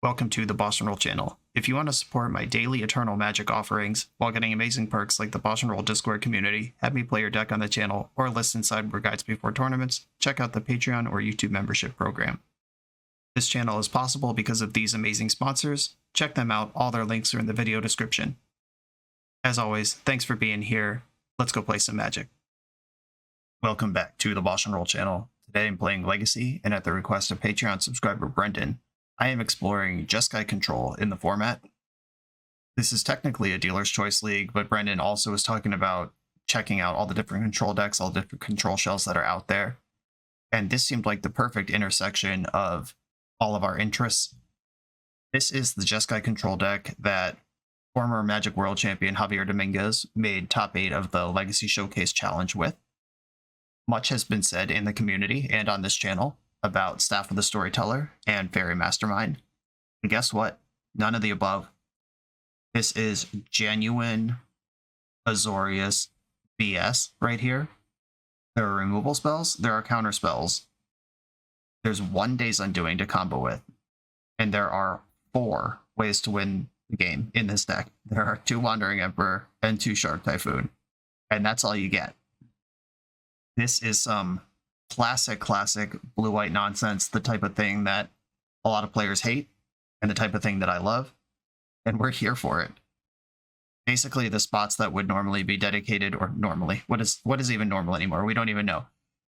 Welcome to the BoshNRoll channel. If you want to support my daily Eternal Magic offerings while getting amazing perks like the BoshNRoll Discord community, have me play your deck on the channel, or listen sideboard guides before tournaments, check out the Patreon or YouTube membership program. This channel is possible because of these amazing sponsors. Check them out, all their links are in the video description. As always, thanks for being here. Let's go play some Magic. Welcome back to the BoshNRoll channel. Today I'm playing Legacy, and at the request of Patreon subscriber Brendan, I am exploring Jeskai control in the format. This is technically a dealer's choice league, but Brendan also is talking about checking out all the different control decks, all the different control shells that are out there. And this seemed like the perfect intersection of all of our interests. This is the Jeskai control deck that former Magic World Champion Javier Dominguez made top 8 of the Legacy Showcase Challenge with. Much has been said in the community and on this channel about Staff of the Storyteller and Fairy Mastermind. And guess what? None of the above. This is genuine Azorius BS right here. There are removal spells, there are counter spells. There's 1 Day's Undoing to combo with, and there are 4 ways to win the game in this deck. There are 2 Wandering Emperor and 2 Shark Typhoon, and that's all you get. This is some classic blue-white nonsense, the type of thing that a lot of players hate, and the type of thing that I love, and we're here for it. Basically, the spots that would normally be dedicated, or normally, what is even normal anymore? We don't even know.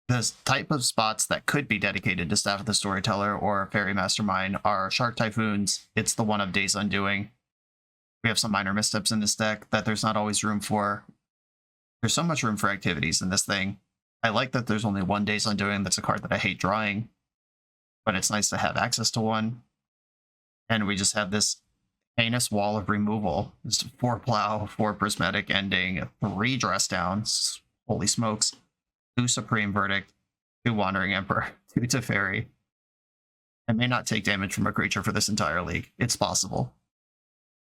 The type of spots that could be dedicated to Staff of the Storyteller or Fairy Mastermind are Shark Typhoons. It's the 1 Day's Undoing. We have some minor missteps in this deck that there's not always room for. There's so much room for activities in this thing. I like that there's only 1 Day's Undoing. That's a card that I hate drawing, but it's nice to have access to one. And we just have this heinous wall of removal. Just 4 Plow, 4 Prismatic Ending, 3 Dress Downs, holy smokes, 2 Supreme Verdict, 2 Wandering Emperor, 2 Teferi. I may not take damage from a creature for this entire league. It's possible.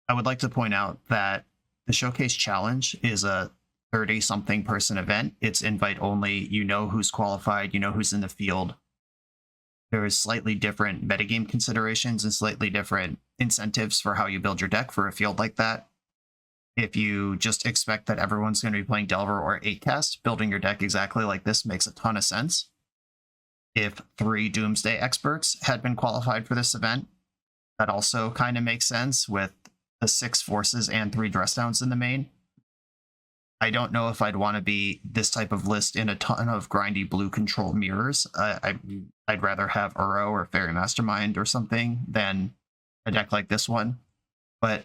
I would like to point out that the Showcase Challenge is a 30-something person event. It's invite only. You know who's qualified. You know who's in the field. There is slightly different metagame considerations and slightly different incentives for how you build your deck for a field like that. If you just expect that everyone's going to be playing Delver or 8-cast, building your deck exactly like this makes a ton of sense. If 3 Doomsday experts had been qualified for this event, that also kind of makes sense with the 6 forces and 3 dress downs in the main. I don't know if I'd want to be this type of list in a ton of grindy blue control mirrors. I'd rather have Uro or Fairy Mastermind or something than a deck like this one. But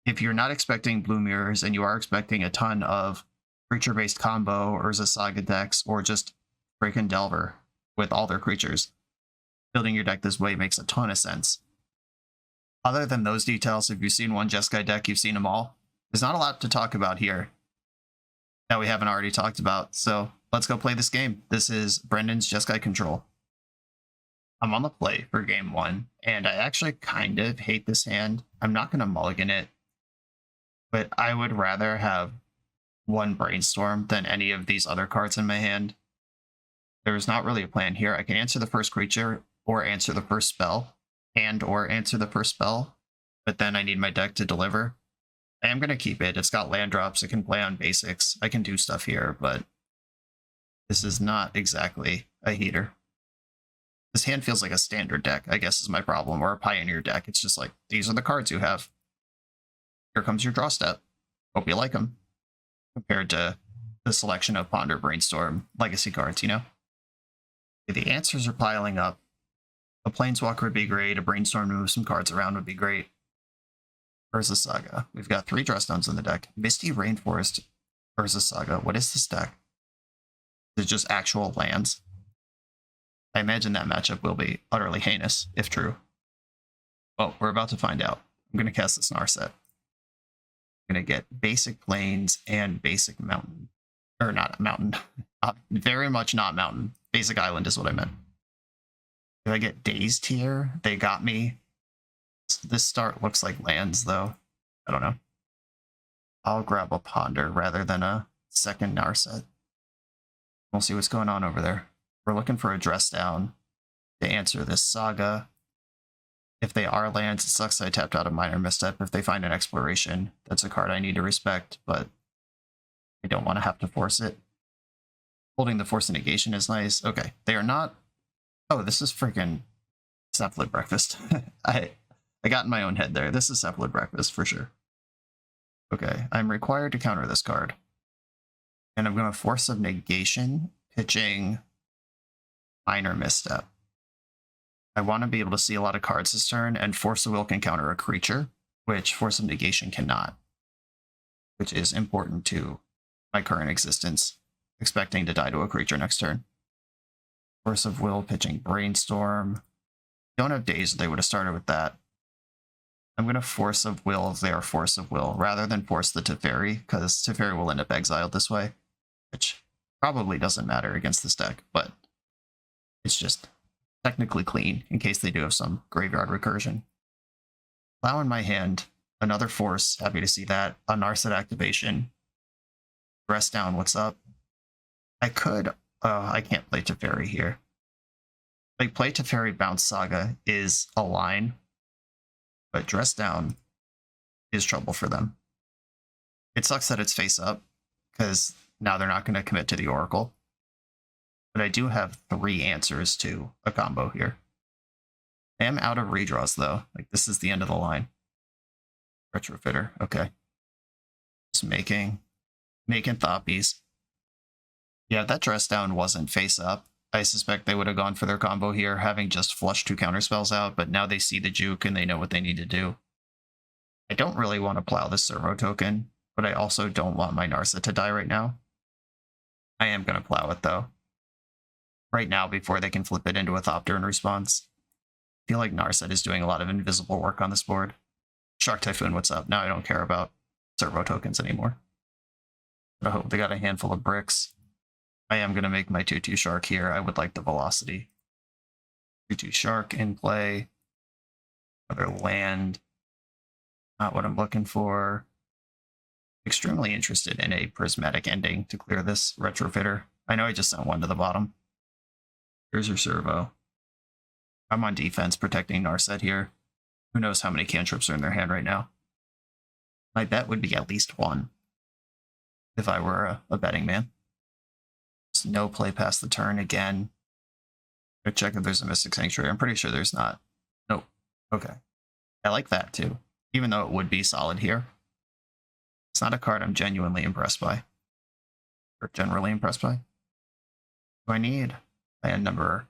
if you're not expecting blue mirrors and you are expecting a ton of creature-based combo or Urza Saga decks or just freaking Delver with all their creatures, building your deck this way makes a ton of sense. Other than those details, if you've seen one Jeskai deck, you've seen them all. There's not a lot to talk about here that we haven't already talked about, so let's go play this game. This is Brendan's Jeskai control. I'm on the play for game 1, and I actually kind of hate this hand. I'm not going to mulligan it, but I would rather have 1 Brainstorm than any of these other cards in my hand. There's not really a plan here. I can answer the first creature, or answer the first spell, or answer the first spell, but then I need my deck to deliver. I am going to keep it. It's got land drops. It can play on basics. I can do stuff here, but this is not exactly a heater. This hand feels like a standard deck, I guess is my problem, or a Pioneer deck. It's just like, these are the cards you have. Here comes your draw step. Hope you like them. Compared to the selection of Ponder, Brainstorm, Legacy cards, you know? The answers are piling up. A Planeswalker would be great. A Brainstorm to move some cards around would be great. Urza Saga. We've got 3 dress downs in the deck. Misty Rainforest, Urza Saga. What is this deck? Is it just actual lands? I imagine that matchup will be utterly heinous, if true. Well, we're about to find out. I'm going to cast this Narset. I'm going to get basic plains and basic mountain. Or not mountain. Very much not mountain. Basic island is what I meant. If I get Dazed here, they got me. This start looks like lands, though. I don't know. I'll grab a Ponder rather than a second Narset. We'll see what's going on over there. We're looking for a dress down to answer this Saga. If they are lands, it sucks I tapped out a Minor Misstep. If they find an Exploration, that's a card I need to respect, but I don't want to have to force it. Holding the Force of Negation is nice. Okay, they are not... Oh, this is freaking Cephalid Breakfast. I got in my own head there. This is Cephalid Breakfast for sure. Okay, I'm required to counter this card. And I'm going to Force of Negation, pitching Minor Misstep. I want to be able to see a lot of cards this turn, and Force of Will can counter a creature, which Force of Negation cannot, which is important to my current existence, expecting to die to a creature next turn. Force of Will pitching Brainstorm. Don't have Daze, they would have started with that. I'm going to Force of Will their Force of Will, rather than force the Teferi, because Teferi will end up exiled this way, which probably doesn't matter against this deck, but it's just technically clean, in case they do have some graveyard recursion. Plow in my hand, another Force, happy to see that. A Narset activation. Dress down, what's up? I could, I can't play Teferi here. Like, play Teferi Bounce Saga is a line, but Dress Down is trouble for them. It sucks that it's face up, because now they're not going to commit to the Oracle. But I do have 3 answers to a combo here. I am out of redraws, though. Like, this is the end of the line. Retrofitter, okay. Just making Thoppies. Yeah, that Dress Down wasn't face up. I suspect they would have gone for their combo here, having just flushed 2 counterspells out, but now they see the juke and they know what they need to do. I don't really want to plow this servo token, but I also don't want my Narset to die right now. I am going to plow it, though. Right now, before they can flip it into a Thopter in response. I feel like Narset is doing a lot of invisible work on this board. Shark Typhoon, what's up? Now I don't care about servo tokens anymore. But I hope they got a handful of bricks. I am going to make my 2/2 Shark here. I would like the velocity. 2/2 Shark in play. Another land. Not what I'm looking for. Extremely interested in a Prismatic Ending to clear this Retrofitter. I know I just sent 1 to the bottom. Here's your servo. I'm on defense protecting Narset here. Who knows how many cantrips are in their hand right now. My bet would be at least 1 if I were a betting man. Just no play past the turn again. I'll check if there's a Mystic Sanctuary. I'm pretty sure there's not. Nope. Okay. I like that too, even though it would be solid here. It's not a card I'm genuinely impressed by. Or generally impressed by. Do I need land number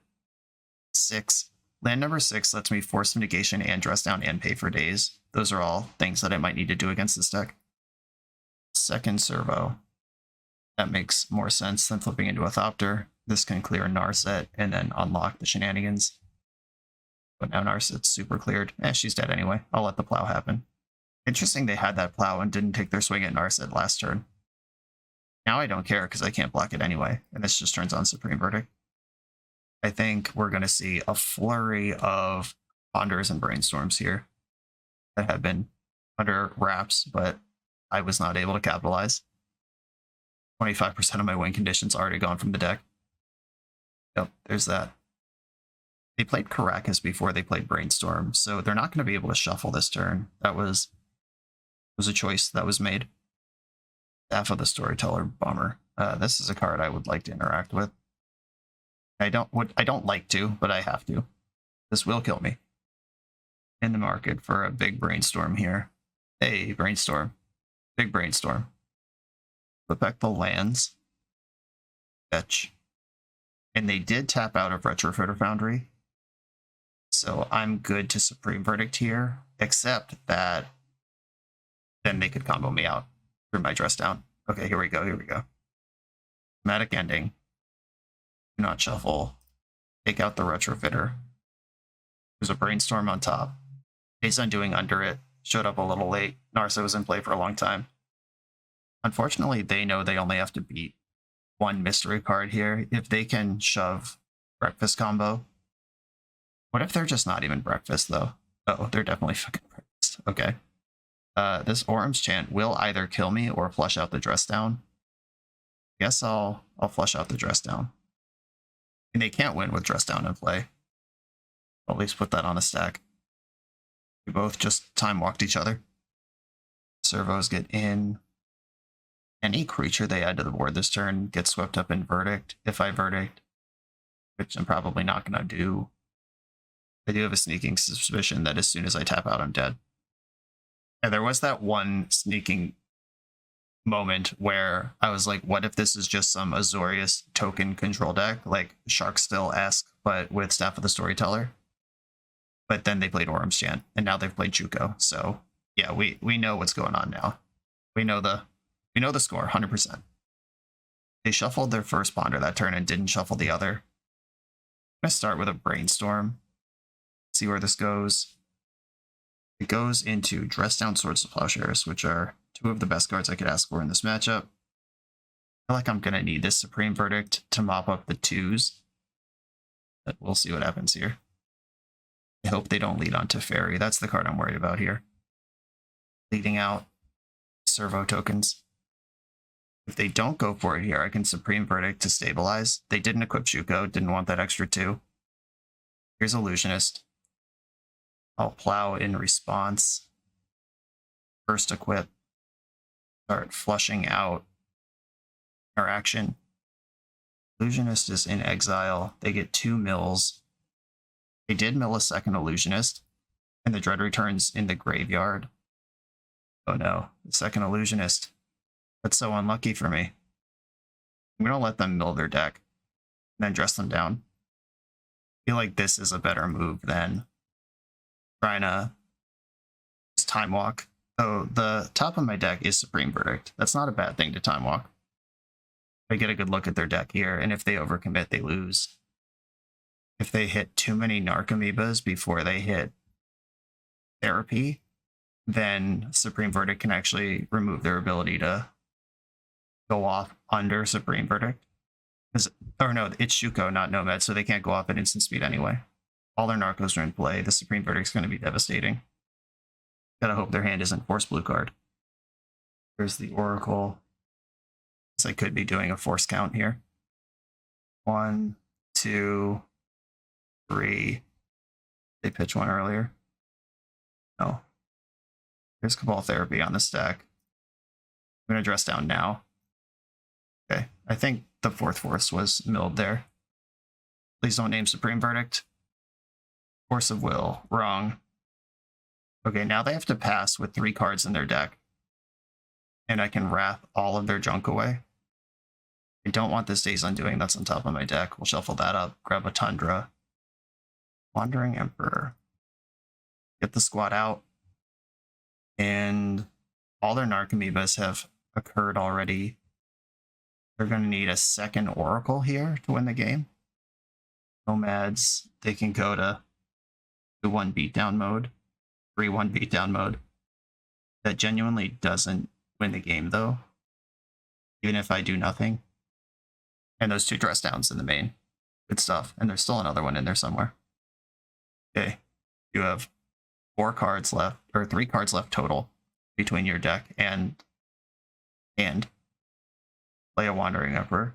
6? Land number 6 lets me Force of Negation and Dress Down and pay for days. Those are all things that I might need to do against this deck. Second servo. That makes more sense than flipping into a Thopter. This can clear Narset and then unlock the shenanigans. But now Narset's super cleared. She's dead anyway. I'll let the plow happen. Interesting they had that plow and didn't take their swing at Narset last turn. Now I don't care because I can't block it anyway, and this just turns on Supreme Verdict. I think we're going to see a flurry of Ponders and Brainstorms here that have been under wraps, but I was not able to capitalize. 25% of my win conditions already gone from the deck. Yep, there's that. They played Caracas before they played Brainstorm, so they're not going to be able to shuffle this turn. That was a choice that was made. Staff of the Storyteller, bummer. This is a card I would like to interact with. I don't like to, but I have to. This will kill me. In the market for a big Brainstorm here. Hey, Brainstorm. Big Brainstorm. Flip back the lands. Fetch. And they did tap out of Retrofitter Foundry. So I'm good to Supreme Verdict here, except that then they could combo me out through my Dress Down. Okay, here we go, here we go. Dramatic Ending. Do not shuffle. Take out the Retrofitter. There's a Brainstorm on top. Days Undoing under it. Showed up a little late. Narset was in play for a long time. Unfortunately, they know they only have to beat 1 mystery card here. If they can shove Breakfast combo. What if they're just not even Breakfast, though? Oh, they're definitely fucking Breakfast. Okay. This Orum's Chant will either kill me or flush out the Dress Down. Guess I'll flush out the Dress Down. And they can't win with Dress Down in play. I'll at least put that on a stack. We both just time walked each other. Servos get in. Any creature they add to the board this turn gets swept up in Verdict. If I Verdict, which I'm probably not going to do, I do have a sneaking suspicion that as soon as I tap out, I'm dead. And there was that one sneaking moment where I was like, what if this is just some Azorius token control deck, like Sharkstill-esque, but with Staff of the Storyteller? But then they played Orum's Chant, and now they've played Juko. So yeah, we know what's going on now. We know the score, 100%. They shuffled their first Ponder that turn and didn't shuffle the other. I'm going to start with a Brainstorm, see where this goes. It goes into Dress Down Swords of Plowshares, which are two of the best cards I could ask for in this matchup. I feel like I'm going to need this Supreme Verdict to mop up the twos. But we'll see what happens here. I hope they don't lead on Teferi. That's the card I'm worried about here. Leading out servo tokens. If they don't go for it here, I can Supreme Verdict to stabilize. They didn't equip Juko, didn't want that extra 2. Here's Illusionist. I'll plow in response. First equip. Start flushing out interaction. Illusionist is in exile. They get 2 mills. They did mill a second Illusionist, and the Dread returns in the graveyard. Oh no, the second Illusionist. That's so unlucky for me. I'm going to let them mill their deck, and then dress them down. I feel like this is a better move than trying to just time walk. So the top of my deck is Supreme Verdict. That's not a bad thing to time walk. I get a good look at their deck here, and if they overcommit, they lose. If they hit too many Narcomoebas before they hit Therapy, then Supreme Verdict can actually remove their ability to go off under Supreme Verdict. Or no, it's Juko, not Nomad, so they can't go off at instant speed anyway. All their Narcos are in play. The Supreme Verdict's going to be devastating. Gotta hope their hand isn't Force Blue card. There's the Oracle. I could be doing a force count here. 1, 2, 3. They pitch one earlier. No. There's Cabal Therapy on the stack. I'm going to dress down now. Okay, I think the 4th Force was milled there. Please don't name Supreme Verdict. Force of Will, wrong. Okay, now they have to pass with 3 cards in their deck. And I can wrath all of their junk away. I don't want this Days Undoing that's on top of my deck. We'll shuffle that up, grab a Tundra. Wandering Emperor. Get the squad out. And all their Narcomoebas have occurred already. They're going to need a second Oracle here to win the game. Nomads, they can go to 2-1 beatdown mode, 3-1 beatdown mode. That genuinely doesn't win the game, though, even if I do nothing. And those 2 dress downs in the main. Good stuff. And there's still another one in there somewhere. Okay, you have 4 cards left, or 3 cards left total between your deck and play a Wandering Emperor.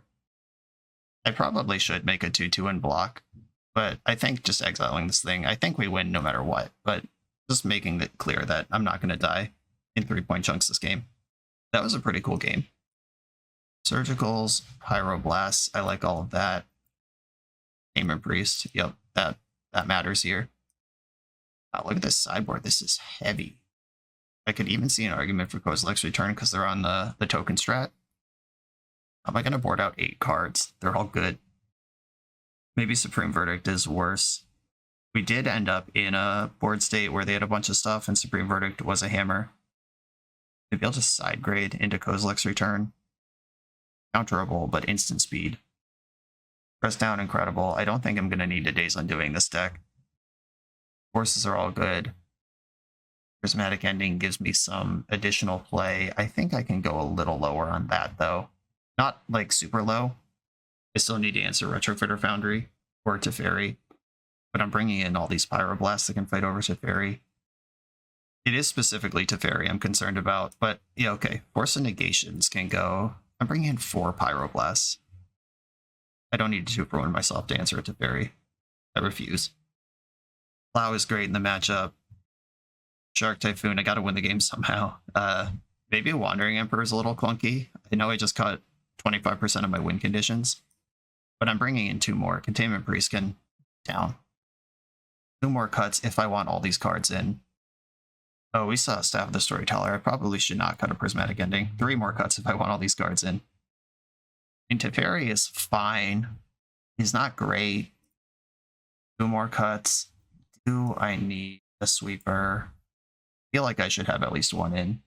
I probably should make a 2-2 and block, but I think just exiling this thing, I think we win no matter what, but just making it clear that I'm not going to die in 3-point chunks this game. That was a pretty cool game. Surgicals, Pyroblasts, I like all of that. Shaman Priest, yep, that matters here. Wow, look at this sideboard, this is heavy. I could even see an argument for Kozilek's Return because they're on the token strat. How am I going to board out 8 cards? They're all good. Maybe Supreme Verdict is worse. We did end up in a board state where they had a bunch of stuff and Supreme Verdict was a hammer. Maybe I'll just side grade into Kozilek's Return. Counterable, but instant speed. Press down, incredible. I don't think I'm going to need a Days Undoing this deck. Forces are all good. Prismatic Ending gives me some additional play. I think I can go a little lower on that, though. Not, like, super low. I still need to answer Retrofitter Foundry or Teferi. But I'm bringing in all these Pyroblasts that can fight over Teferi. It is specifically Teferi I'm concerned about, but yeah, okay. Force of Negations can go. I'm bringing in 4 Pyroblasts. I don't need to ruin myself to answer a Teferi. I refuse. Plow is great in the matchup. Shark Typhoon, I gotta win the game somehow. Maybe a Wandering Emperor is a little clunky. I know I just cut 25% of my win conditions, but I'm bringing in 2 more. Containment Priest can down. 2 more cuts if I want all these cards in. Oh, we saw Staff of the Storyteller. I probably should not cut a Prismatic Ending. 3 more cuts if I want all these cards in. And Teferi is fine. He's not great. 2 more cuts. Do I need a sweeper? I feel like I should have at least 1 in.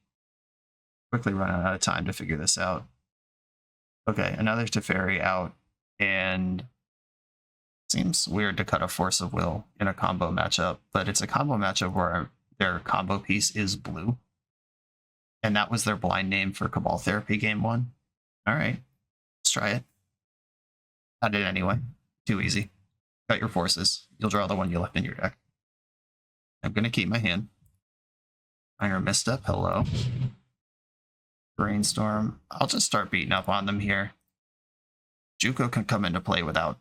Quickly running out of time to figure this out. Okay, another Teferi out, and seems weird to cut a Force of Will in a combo matchup, but it's a combo matchup where their combo piece is blue, and that was their blind name for Cabal Therapy game 1. All right, let's try it. I did anyway. Too easy. Cut your forces. You'll draw the one you left in your deck. I'm gonna keep my hand. Minor Misstep, hello. Brainstorm. I'll just start beating up on them here. Juko can come into play without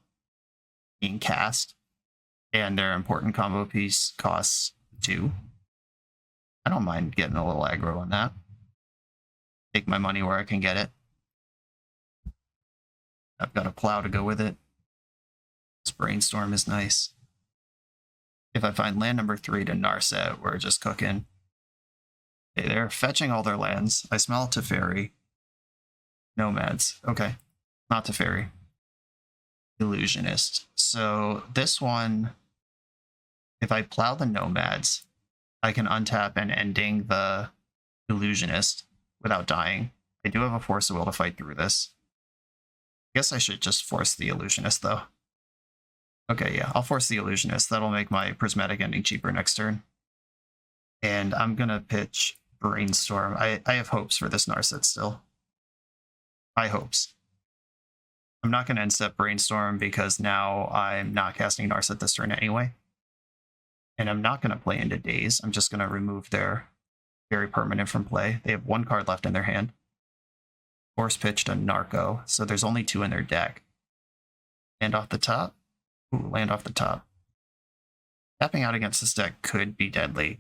being cast, and their important combo piece costs 2. I don't mind getting a little aggro on that. Take my money where I can get it. I've got a Plow to go with it. This Brainstorm is nice. If I find land number 3 to Narset, we're just cooking. Okay, they're fetching all their lands. I smell Teferi. Nomads. Okay, not Teferi. Illusionist. So this one, if I plow the Nomads, I can untap and ending the Illusionist without dying. I do have a Force of Will to fight through this. I guess I should just force the Illusionist, though. Okay, yeah, I'll force the Illusionist. That'll make my Prismatic Ending cheaper next turn. And I'm going to pitch Brainstorm. I have hopes for this Narset still. High hopes. I'm not going to end step Brainstorm because now I'm not casting Narset this turn anyway. And I'm not going to play into Daze. I'm just going to remove their very permanent from play. They have 1 card left in their hand. Force pitched a Narco, so there's only 2 in their deck. Land off the top. Ooh, land off the top. Tapping out against this deck could be deadly,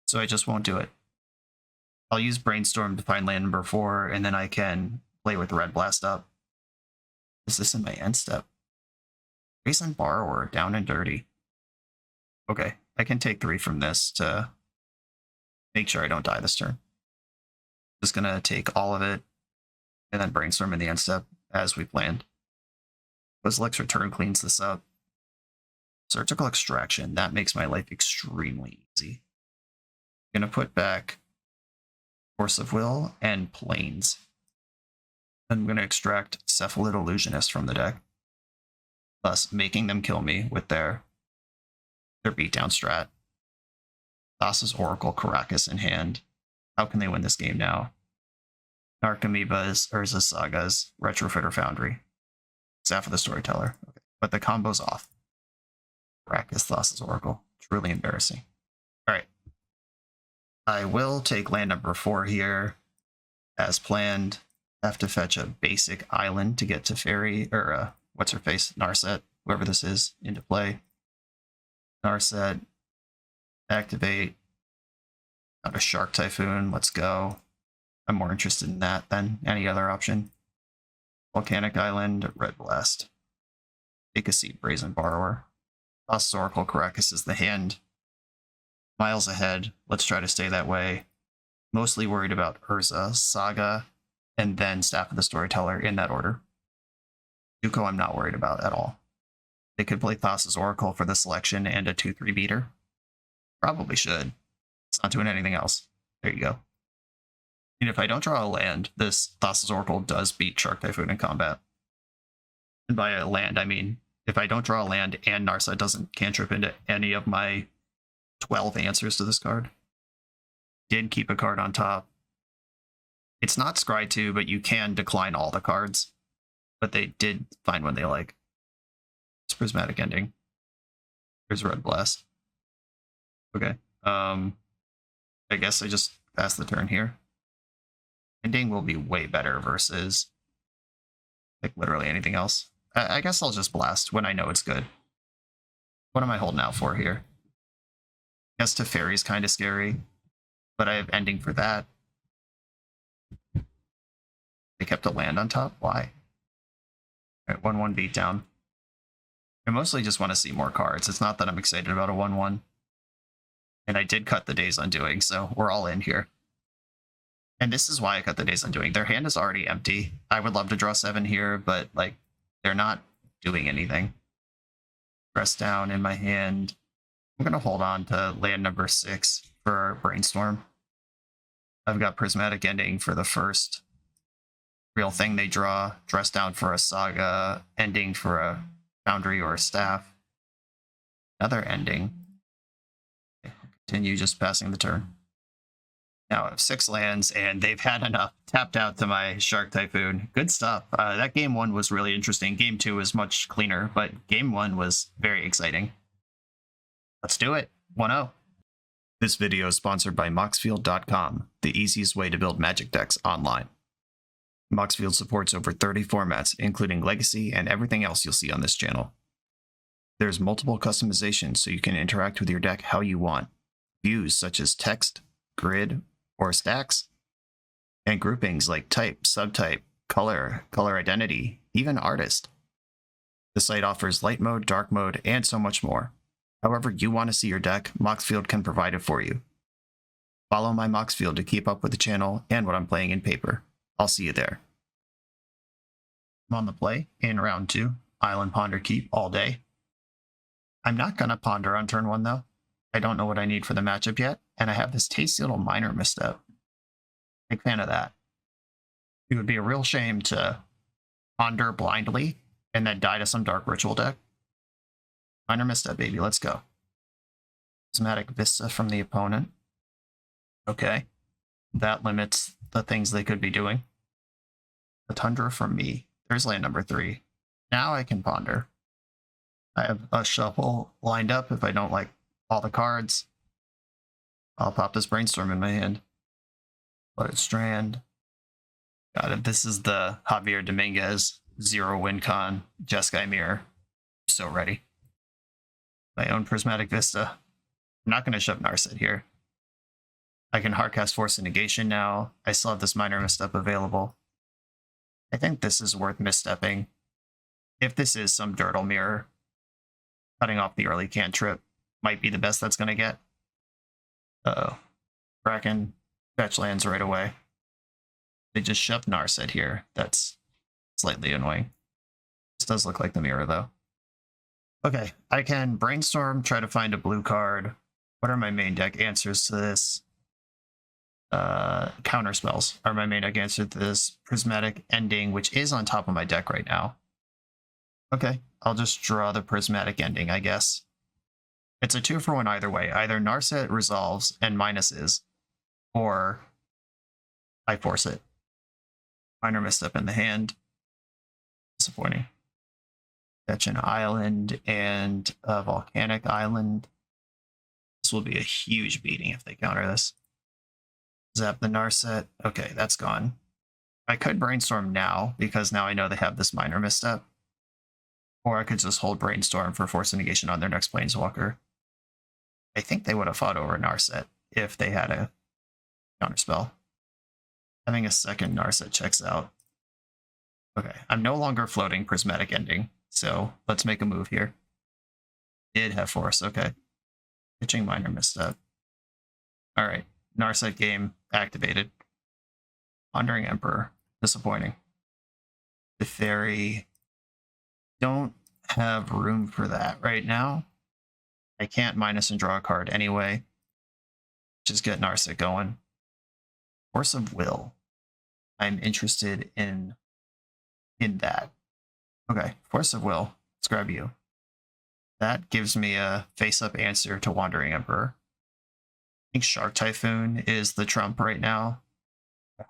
so I just won't do it. I'll use Brainstorm to find land number 4, and then I can play with Red Blast up. Is this in my end step? Brazen Borrower, down and dirty. Okay, I can take 3 from this to make sure I don't die this turn. Just gonna take all of it, and then Brainstorm in the end step, as we planned. Kozilek's Return cleans this up. Surgical Extraction, that makes my life extremely easy. I'm gonna put back Force of Will and Plains. I'm gonna extract Cephalid Illusionist from the deck, thus making them kill me with their beatdown strat. Thassa's Oracle, Caracas in hand. How can they win this game now? Narcomoebas, Urza's Sagas, Retrofitter Foundry. Staff of the Storyteller. Okay. But the combo's off. Caracas, Thassa's Oracle. Truly embarrassing. Alright. I will take land number 4 here. As planned. Have to fetch a basic island to get to Fairy, or what's her face? Narset, whoever this is, into play. Narset. Activate. Got a Shark Typhoon. Let's go. I'm more interested in that than any other option. Volcanic Island, Red Blast. Take a seat, Brazen Borrower. Thassa's Oracle, Caracas is the hand. Miles ahead. Let's try to stay that way. Mostly worried about Urza, Saga, and then Staff of the Storyteller in that order. Juko I'm not worried about at all. They could play Thassa's Oracle for the selection and a 2-3 beater. Probably should. It's not doing anything else. There you go. And if I don't draw a land, this Thassa's Oracle does beat Shark Typhoon in combat. And by a land, I mean, if I don't draw a land and Narset doesn't cantrip into any of my 12 answers to this card. Did keep a card on top. It's not Scry 2, but you can decline all the cards. But they did find one they like. It's Prismatic Ending. Here's Red Blast. Okay. I guess I just pass the turn here. Ending will be way better versus like literally anything else. I guess I'll just blast when I know it's good. What am I holding out for here? Guess Teferi's kind of scary, but I have ending for that. They kept a land on top? Why? All right, 1-1 beatdown. I mostly just want to see more cards. It's not that I'm excited about a 1-1. And I did cut the Days Undoing, so we're all in here. And this is why I cut the Days Undoing. Their hand is already empty. I would love to draw 7 here, but like they're not doing anything. Press down in my hand. I'm going to hold on to land number 6 for Brainstorm. I've got Prismatic Ending for the first real thing they draw. Dress down for a Saga. Ending for a Foundry or a Staff. Another Ending. Continue just passing the turn. Now I have 6 lands, and they've had enough. Tapped out to my Shark Typhoon. Good stuff. That game 1 was really interesting. Game 2 was much cleaner, but game 1 was very exciting. Let's do it. 1-0. This video is sponsored by Moxfield.com, the easiest way to build Magic decks online. Moxfield supports over 30 formats, including Legacy and everything else you'll see on this channel. There's multiple customizations so you can interact with your deck how you want. Views such as text, grid, or stacks, and groupings like type, subtype, color, color identity, even artist. The site offers light mode, dark mode, and so much more. However you want to see your deck, Moxfield can provide it for you. Follow my Moxfield to keep up with the channel and what I'm playing in paper. I'll see you there. I'm on the play in round 2. Island Ponder Keep all day. I'm not going to ponder on turn 1 though. I don't know what I need for the matchup yet, and I have this tasty little minor misstep. Big fan of that. It would be a real shame to ponder blindly and then die to some Dark Ritual deck. Minor misstep, baby. Let's go. Prismatic Vista from the opponent. Okay. That limits the things they could be doing. The Tundra from me. There's land number 3. Now I can ponder. I have a shuffle lined up if I don't like all the cards. I'll pop this Brainstorm in my hand. Flooded Strand. Got it. This is the Javier Dominguez 0 win con Jeskai mirror. So ready. My own Prismatic Vista. I'm not going to shove Narset here. I can hardcast Force of Negation now. I still have this minor misstep available. I think this is worth misstepping. If this is some Dirtle mirror, cutting off the early cantrip might be the best that's going to get. Uh-oh. Kraken, fetch lands right away. They just shoved Narset here. That's slightly annoying. This does look like the mirror, though. Okay, I can Brainstorm, try to find a blue card. What are my main deck answers to this? Counter spells are my main deck answer to this. Prismatic Ending, which is on top of my deck right now. Okay, I'll just draw the Prismatic Ending, I guess. It's a 2-for-1 either way. Either Narset resolves and minuses, or I force it. Minor misstep in the hand. Disappointing. Fetch an island and a volcanic island. This will be a huge beating if they counter this. Zap the Narset. Okay, that's gone. I could Brainstorm now, because now I know they have this minor misstep. Or I could just hold Brainstorm for Force of Negation on their next Planeswalker. I think they would have fought over Narset if they had a counterspell. Having a second Narset checks out. Okay, I'm no longer floating Prismatic Ending, so let's make a move here. Did have Force, okay. Pitching minor misstep. Alright, Narset game activated. Wandering Emperor, disappointing. The Fairy, don't have room for that right now. I can't minus and draw a card anyway. Just get Narset going. Force of Will. I'm interested in that. Okay, Force of Will. Let's grab you. That gives me a face-up answer to Wandering Emperor. I think Shark Typhoon is the trump right now.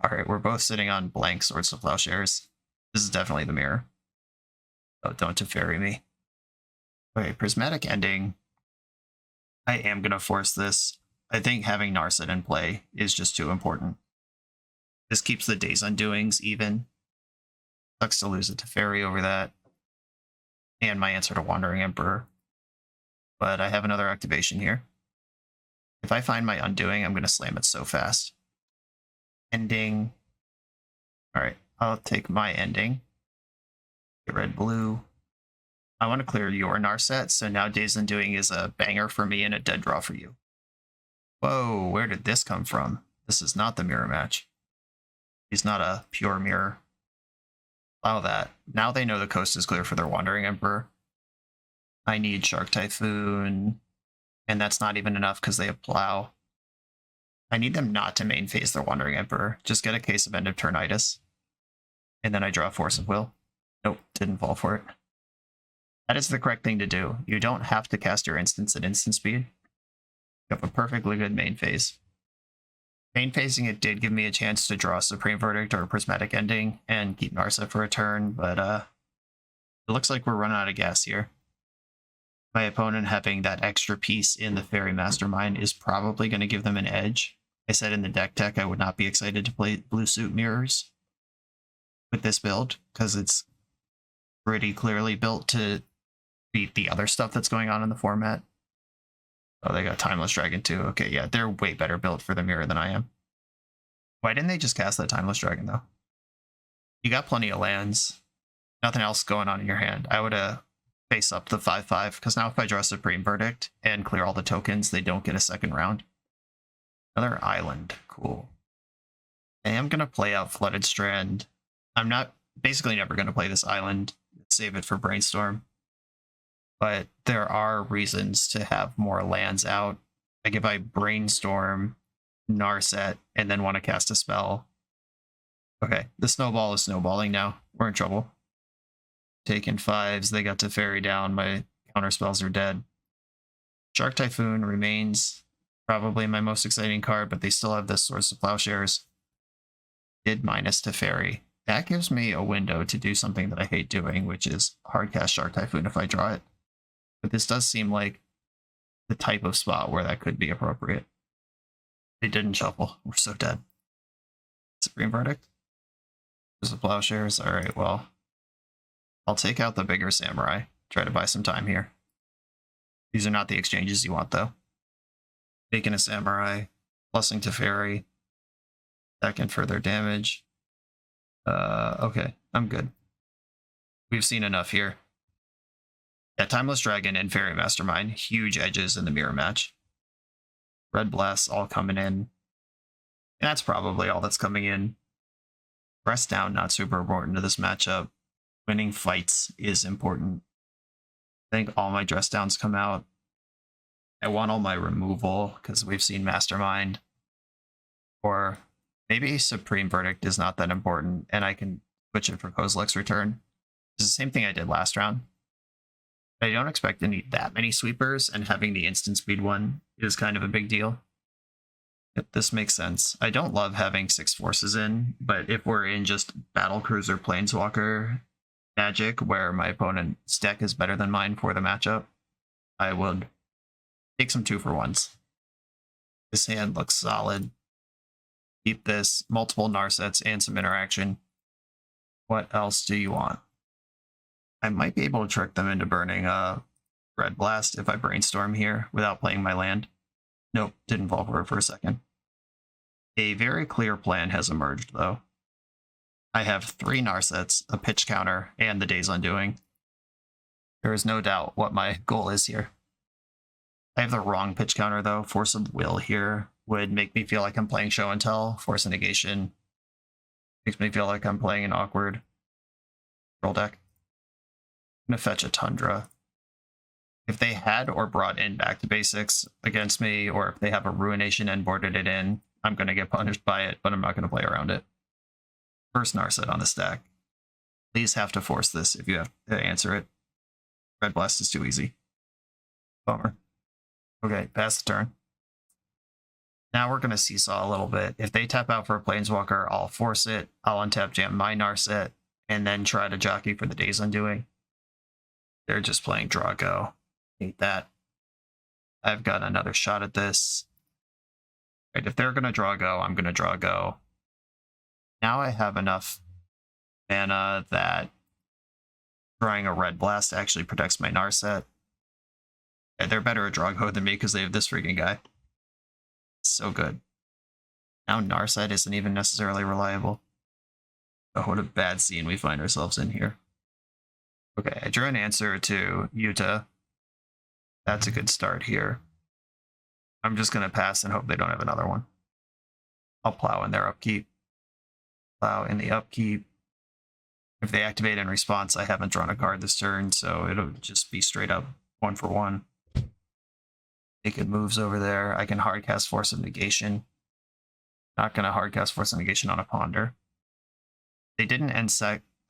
Alright, we're both sitting on blank Swords to Plowshares. This is definitely the mirror. Oh, don't Teferi me. Okay, Prismatic Ending. I am going to force this. I think having Narset in play is just too important. This keeps the Days Undoings even. Sucks to lose a Teferi over that. And my answer to Wandering Emperor. But I have another activation here. If I find my Undoing, I'm going to slam it so fast. Ending. Alright, I'll take my Ending. Get red, blue. I want to clear your Narset, so now Days Undoing is a banger for me and a dead draw for you. Whoa, where did this come from? This is not the mirror match. He's not a pure mirror. Allow that. Now they know the coast is clear for their Wandering Emperor. I need Shark Typhoon, and that's not even enough because they have Plow. I need them not to main phase their Wandering Emperor. Just get a case of End of Turnitis. And then I draw Force of Will. Nope, didn't fall for it. That is the correct thing to do. You don't have to cast your instants at instant speed. You have a perfectly good main phase. Main phasing it did give me a chance to draw Supreme Verdict or Prismatic Ending and keep Narset for a turn, but it looks like we're running out of gas here. My opponent having that extra piece in the Fairy Mastermind is probably going to give them an edge. I said in the deck tech I would not be excited to play Blue Suit Mirrors with this build, because it's pretty clearly built to beat the other stuff that's going on in the format. Oh, they got Timeless Dragon too. Okay, yeah, they're way better built for the mirror than I am. Why didn't they just cast that Timeless Dragon, though? You got plenty of lands. Nothing else going on in your hand. I would face up the 5/5, because now if I draw Supreme Verdict and clear all the tokens, they don't get a second round. Another island. Cool. I am going to play out Flooded Strand. I'm not basically never going to play this island. Save it for Brainstorm. But there are reasons to have more lands out. Like if I Brainstorm, Narset, and then want to cast a spell. Okay, the snowball is snowballing now. We're in trouble. Taking 5s, they got to Fairy down. My counter spells are dead. Shark Typhoon remains probably my most exciting card, but they still have this Swords to Plowshares. Did minus to Fairy. That gives me a window to do something that I hate doing, which is hardcast Shark Typhoon if I draw it. But this does seem like the type of spot where that could be appropriate. They didn't shuffle. We're so dead. Supreme Verdict? There's the Plowshares. Alright, well, I'll take out the bigger Samurai. Try to buy some time here. These are not the exchanges you want, though. Taking a Samurai, Blessing to Fairy, second further damage. Okay, I'm good. We've seen enough here. Yeah, Timeless Dragon and Fairy Mastermind, huge edges in the mirror match. Red Blast all coming in. And that's probably all that's coming in. Press down, not super important to this matchup. Winning fights is important. I think all my dress downs come out. I want all my removal, because we've seen Mastermind. Or maybe Supreme Verdict is not that important, and I can switch it for Kozilek's Return. It's the same thing I did last round. I don't expect to need that many sweepers, and having the instant speed one is kind of a big deal. If this makes sense. I don't love having 6 forces in, but if we're in just Battlecruiser Planeswalker Magic, where my opponent's deck is better than mine for the matchup, I would take some 2-for-1s. This hand looks solid. Keep this, multiple Narsets, and some interaction. What else do you want? I might be able to trick them into burning Red Blast if I Brainstorm here without playing my land. Nope, didn't fall for it for a second. A very clear plan has emerged, though. I have 3 Narsets, a pitch counter, and the Days Undoing. There is no doubt what my goal is here. I have the wrong pitch counter, though. Force of Will here would make me feel like I'm playing Show and Tell. Force of Negation makes me feel like I'm playing an awkward roll deck. I'm going to fetch a Tundra. If they had or brought in Back to Basics against me, or if they have a Ruination and boarded it in, I'm going to get punished by it, but I'm not going to play around it. First Narset on the stack. Please have to force this if you have to answer it. Red Blast is too easy. Bummer. Okay, pass the turn. Now we're going to seesaw a little bit. If they tap out for a Planeswalker, I'll force it. I'll untap jam my Narset, and then try to jockey for the Days Undoing. They're just playing draw go. Hate that. I've got another shot at this. Right, if they're going to draw go, I'm going to draw go. Now I have enough mana that drawing a Red Blast actually protects my Narset. Yeah, they're better at draw go than me because they have this freaking guy. So good. Now Narset isn't even necessarily reliable. Oh, what a bad scene we find ourselves in here. Okay, I drew an answer to Utah. That's a good start here. I'm just going to pass and hope they don't have another one. I'll plow in their upkeep. Plow in the upkeep. If they activate in response, I haven't drawn a card this turn, so it'll just be straight up 1-for-1. Naked moves over there. I can hardcast Force of Negation. Not going to hardcast Force of Negation on a Ponder. They didn't end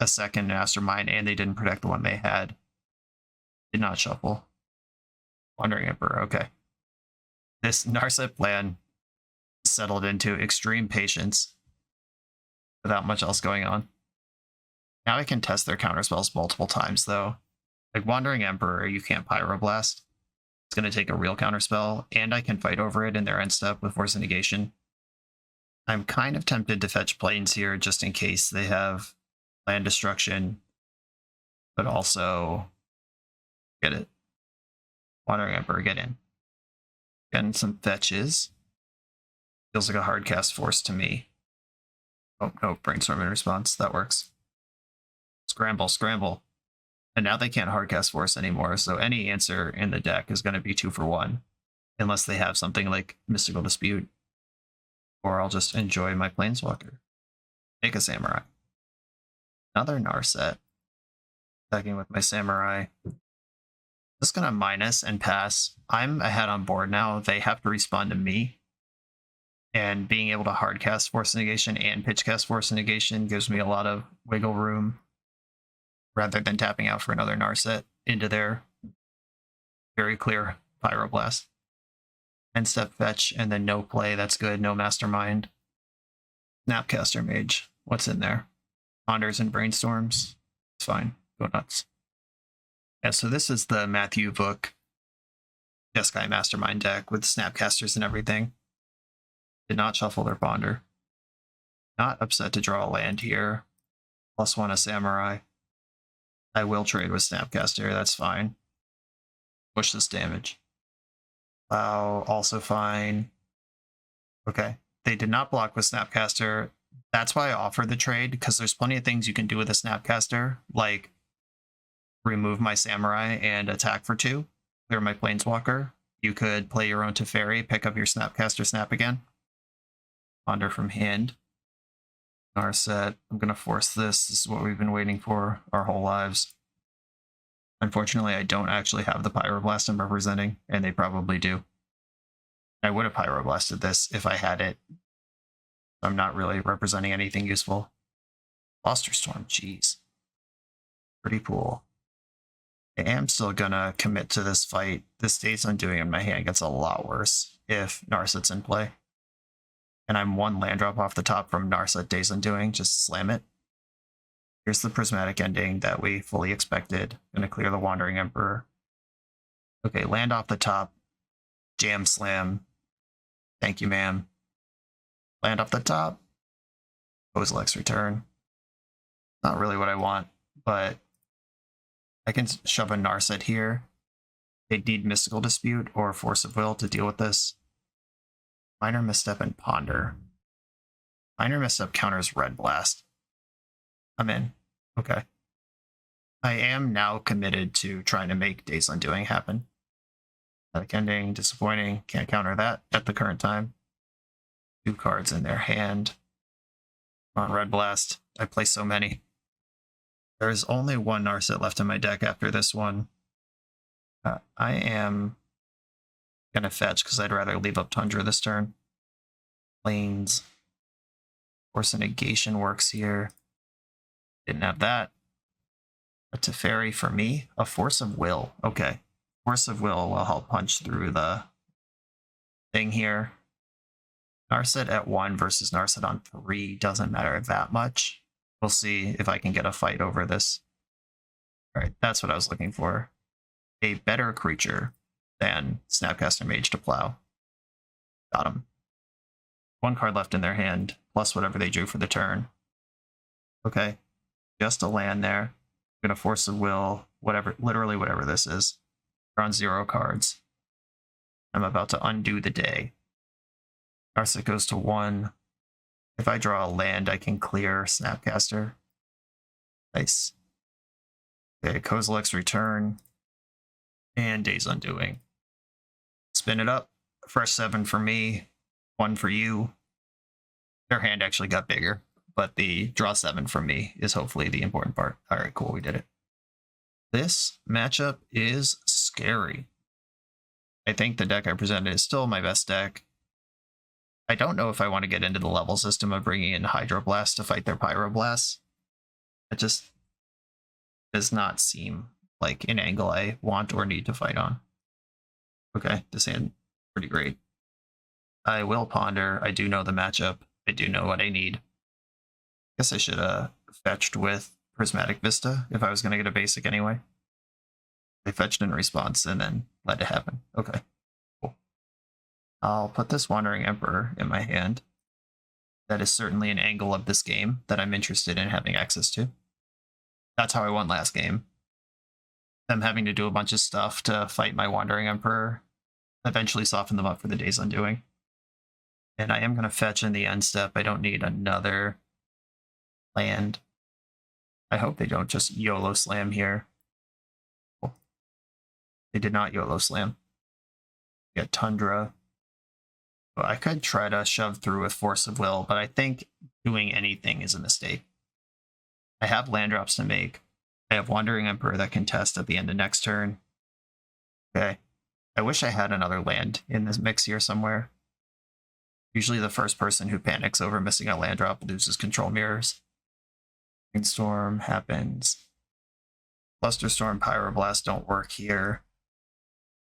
a second Mastermind, and they didn't protect the one they had. Did not shuffle. Wandering Emperor, okay. This Narset plan settled into extreme patience without much else going on. Now I can test their counterspells multiple times, though. Like Wandering Emperor, you can't Pyroblast. It's going to take a real counterspell, and I can fight over it in their end step with Force of Negation. I'm kind of tempted to fetch Plains here just in case they have land destruction, but also get it. Wandering Emperor, get in. Getting some fetches. Feels like a hard cast Force to me. Oh, no, Brainstorm in response. That works. Scramble, scramble. And now they can't hardcast Force anymore, so any answer in the deck is going to be 2-for-1. Unless they have something like Mystical Dispute. Or I'll just enjoy my Planeswalker. Make a Samurai. Another Narset. Attacking with my Samurai. Just going to minus and pass. I'm ahead on board now. They have to respond to me. And being able to hardcast Force of Negation and pitchcast Force of Negation gives me a lot of wiggle room. Rather than tapping out for another Narset into their very clear Pyroblast. End step fetch, and then no play. That's good. No Mastermind. Snapcaster Mage. What's in there? Ponders and Brainstorms. It's fine. Go nuts. Yeah, so this is the Matthew Book Jeskai Mastermind deck with Snapcasters and everything. Did not shuffle their Ponder. Not upset to draw a land here. +1 a Samurai. I will trade with Snapcaster, that's fine. Push this damage. Also fine. Okay. They did not block with Snapcaster. That's why I offered the trade, because there's plenty of things you can do with a Snapcaster, like remove my Samurai and attack for 2, clear my Planeswalker. You could play your own Teferi, pick up your Snapcaster, snap again. Ponder from hand. Narset, I'm going to force this. This is what we've been waiting for our whole lives. Unfortunately, I don't actually have the Pyroblast I'm representing, and they probably do. I would have Pyroblasted this if I had it. I'm not really representing anything useful. Storm, jeez. Pretty cool. I am still going to commit to this fight. This Days Undoing in my hand gets a lot worse if Narset's in play. And I'm 1 land drop off the top from Narset Days Undoing. Just slam it. Here's the Prismatic Ending that we fully expected. Gonna clear the Wandering Emperor. Okay, land off the top. Jam Slam. Thank you, ma'am. Land off the top. Kozilek's Return. Not really what I want, but I can shove a Narset here. They need Mystical Dispute or Force of Will to deal with this. Minor Misstep and Ponder. Minor Misstep counters Red Blast. I'm in. Okay. I am now committed to trying to make Days Undoing happen. Ending, disappointing. Can't counter that at the current time. 2 cards in their hand. Come on, Red Blast. I play so many. There is only 1 Narset left in my deck after this one. I am gonna fetch because I'd rather leave up Tundra this turn. Plains. Force of Negation works here. Didn't have that. A Teferi for me. A Force of Will. Okay. Force of Will help punch through the thing here. Narset at 1 versus Narset on 3 doesn't matter that much. We'll see if I can get a fight over this. Alright, that's what I was looking for. A better creature than Snapcaster Mage to plow. Got him. 1 card left in their hand, plus whatever they drew for the turn. Okay. Just a land there. I'm gonna Force of Will, whatever, literally whatever this is. They're on 0 cards. I'm about to undo the day. Narset goes to 1. If I draw a land, I can clear Snapcaster. Nice. Okay, Kozilek's Return. And Days Undoing. Spin it up. Fresh 7 for me. 1 for you. Their hand actually got bigger, but the draw 7 from me is hopefully the important part. All right, cool, we did it. This matchup is scary. I think the deck I presented is still my best deck. I don't know if I want to get into the level system of bringing in Hydroblast to fight their Pyroblast. It just does not seem like an angle I want or need to fight on. Okay, this hand pretty great. I will ponder. I do know the matchup. I do know what I need. Guess I should have fetched with Prismatic Vista if I was going to get a basic anyway. I fetched in response and then let it happen. Okay, cool. I'll put this Wandering Emperor in my hand. That is certainly an angle of this game that I'm interested in having access to. That's how I won last game. Them having to do a bunch of stuff to fight my Wandering Emperor eventually softened them up for the Days Undoing. And I am going to fetch in the end step. I don't need another land. I hope they don't just YOLO slam here. Cool. They did not YOLO slam. We got Tundra. Well, I could try to shove through with Force of Will, but I think doing anything is a mistake. I have land drops to make. I have Wandering Emperor that can test at the end of next turn. Okay. I wish I had another land in this mix here somewhere. Usually the first person who panics over missing a land drop loses control mirrors. Brainstorm happens. Flusterstorm, Pyroblast don't work here.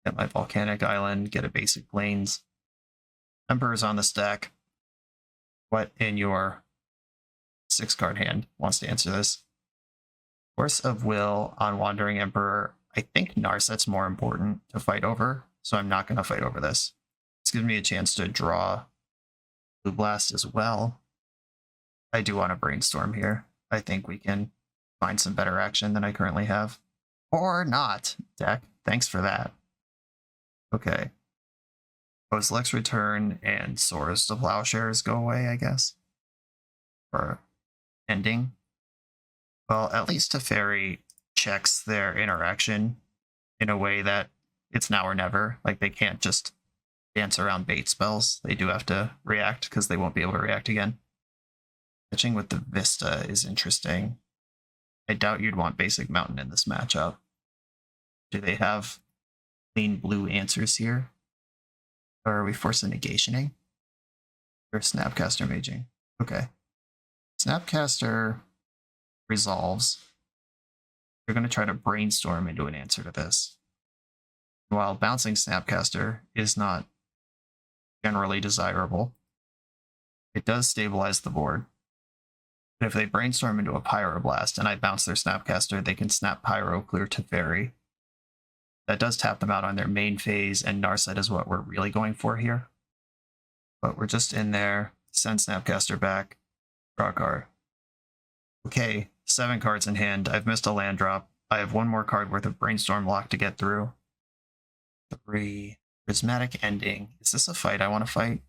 Get my Volcanic Island, get a basic Plains. Emperor's on the stack. What in your 6-card hand wants to answer this? Force of Will on Wandering Emperor. I think Narset's more important to fight over, so I'm not going to fight over this. This gives me a chance to draw Blue Blast as well. I do want to Brainstorm here. I think we can find some better action than I currently have. Or not, deck. Thanks for that. Okay. Kozilek's Return and Swords to Plowshares go away, I guess. Or ending. Well, at least Teferi checks their interaction in a way that it's now or never. Like, they can't just dance around bait spells. They do have to react because they won't be able to react again. Pitching with the Vista is interesting. I doubt you'd want basic Mountain in this matchup. Do they have clean blue answers here? Or are we forcing negationing? Or Snapcaster maging? Okay. Snapcaster resolves. You're going to try to Brainstorm into an answer to this. While bouncing Snapcaster is not generally desirable, it does stabilize the board. But if they Brainstorm into a Pyroblast and I bounce their Snapcaster, they can snap Pyro, clear Teferi. That does tap them out on their main phase, and Narset is what we're really going for here. But we're just in there, send Snapcaster back, draw a card. Okay, 7 cards in hand. I've missed a land drop. I have 1 more card worth of Brainstorm lock to get through. 3. Prismatic Ending. Is this a fight I want to fight?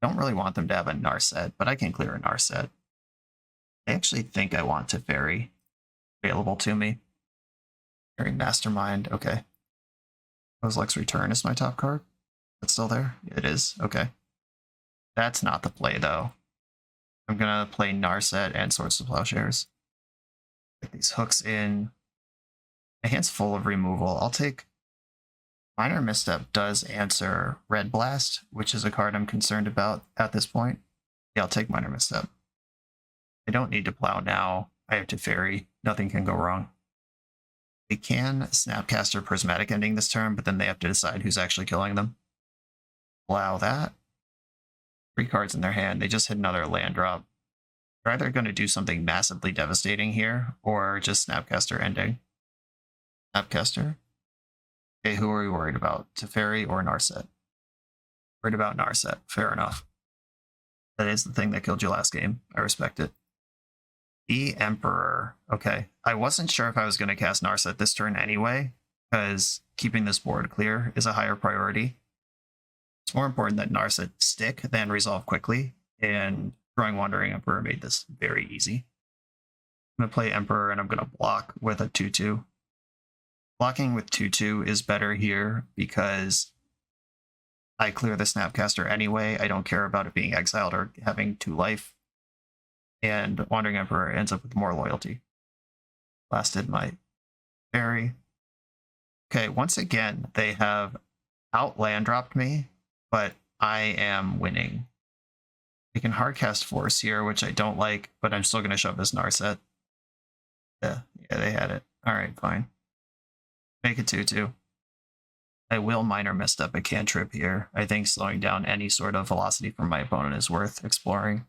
I don't really want them to have a Narset, but I can clear a Narset. I actually think I want Teferi available to me. Very Mastermind, okay. Kozilek's Return is my top card. It's still there? It is, okay. That's not the play, though. I'm going to play Narset and Swords to Plowshares. Get these hooks in. My hand's full of removal. I'll take... Minor Misstep does answer Red Blast, which is a card I'm concerned about at this point. Yeah, I'll take Minor Misstep. I don't need to plow now. I have Teferi. Nothing can go wrong. They can Snapcaster Prismatic Ending this turn, but then they have to decide who's actually killing them. Allow that. 3 cards in their hand. They just hit another land drop. They're either going to do something massively devastating here, or just Snapcaster Ending. Snapcaster. Okay, who are we worried about? Teferi or Narset? Worried about Narset. Fair enough. That is the thing that killed you last game. I respect it. The Emperor. Okay. I wasn't sure if I was going to cast Narset this turn anyway, because keeping this board clear is a higher priority. It's more important that Narset stick than resolve quickly, and drawing Wandering Emperor made this very easy. I'm going to play Emperor, and I'm going to block with a 2/2. Blocking with 2/2 is better here because I clear the Snapcaster anyway. I don't care about it being exiled or having 2 life. And Wandering Emperor ends up with more loyalty. Blasted my fairy. Okay, once again, they have outland dropped me, but I am winning. I can hardcast Force here, which I don't like, but I'm still going to shove this Narset. Yeah, they had it. Alright, fine. Make it 2/2. I will minor misstep a cantrip here. I think slowing down any sort of velocity from my opponent is worth exploring.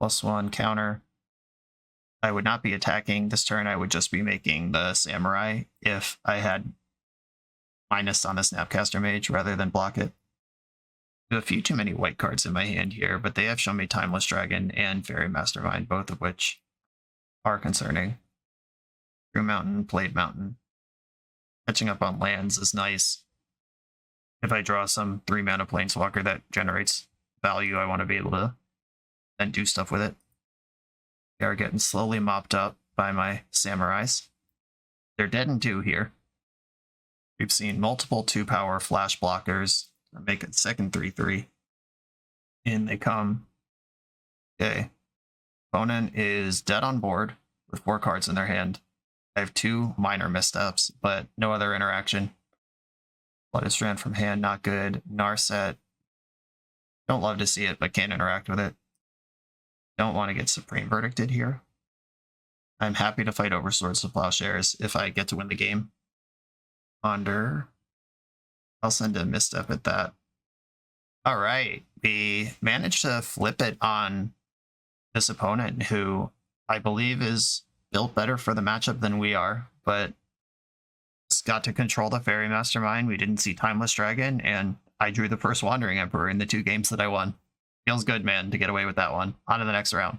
+1 counter. I would not be attacking this turn. I would just be making the Samurai if I had minus on the Snapcaster Mage rather than block it. I have a few too many white cards in my hand here, but they have shown me Timeless Dragon and Fairy Mastermind, both of which are concerning. Drew Mountain, played Mountain. Catching up on lands is nice. If I draw some 3-mana Planeswalker that generates value, I want to be able to then do stuff with it. They are getting slowly mopped up by my Samurais. They're dead and due here. We've seen multiple 2-power flash blockers make it second 3/3. In they come. Okay. Opponent is dead on board with 4 cards in their hand. I have 2 minor missteps, but no other interaction. Blooded Strand from hand, not good. Narset. Don't love to see it, but can't interact with it. Don't want to get Supreme Verdicted here. I'm happy to fight over Swords to Plowshares if I get to win the game. Ponder. I'll send a misstep at that. Alright, we managed to flip it on this opponent who I believe is built better for the matchup than we are, but it's got to control the Fairy Mastermind. We didn't see Timeless Dragon, and I drew the first Wandering Emperor in the 2 games that I won. Feels good, man, to get away with that one. On to the next round.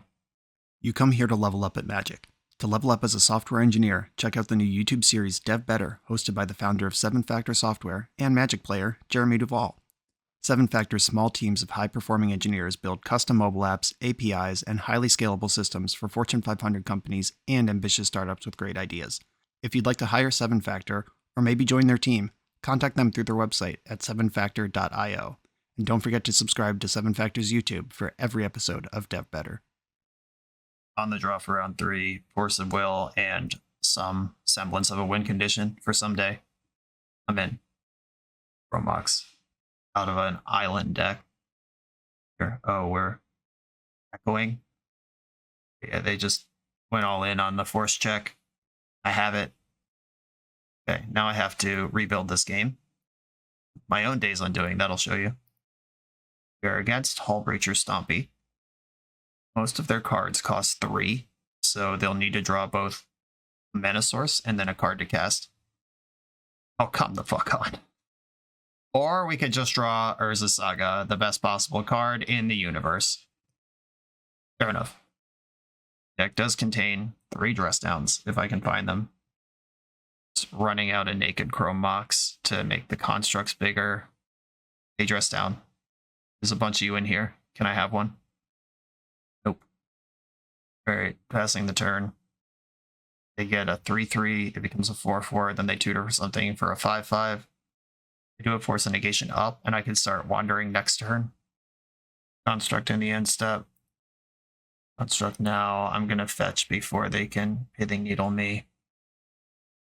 You come here to level up at Magic. To level up as a software engineer, check out the new YouTube series Dev Better, hosted by the founder of 7-Factor Software and Magic player, Jeremy Duvall. 7-Factor's small teams of high-performing engineers build custom mobile apps, APIs, and highly scalable systems for Fortune 500 companies and ambitious startups with great ideas. If you'd like to hire 7-Factor, or maybe join their team, contact them through their website at 7factor.io. And don't forget to subscribe to 7-Factor's YouTube for every episode of Dev Better. On the draw for round 3, Force of Will, and some semblance of a win condition for someday. I'm in. Romox. Out of an island deck. Here. Oh, we're echoing. Yeah, they just went all in on the force check. I have it. Okay, now I have to rebuild this game. My own Days Undoing, that'll show you. They're against Hullbreacher Stompy. Most of their cards cost 3, so they'll need to draw both a mana source and then a card to cast. Oh, come the fuck on. Or we could just draw Urza Saga, the best possible card in the universe. Fair enough. Deck does contain 3 dress downs, if I can find them. Just running out a Naked Chrome Mox to make the constructs bigger. A dress down. There's a bunch of you in here. Can I have one? Nope. Alright, passing the turn. They get a 3/3, it becomes a 4/4, then they tutor for something for a 5/5. I do a Force of Negation up, and I can start wandering next turn. Construct in the end step. Construct now. I'm going to fetch before they can Pithing Needle me.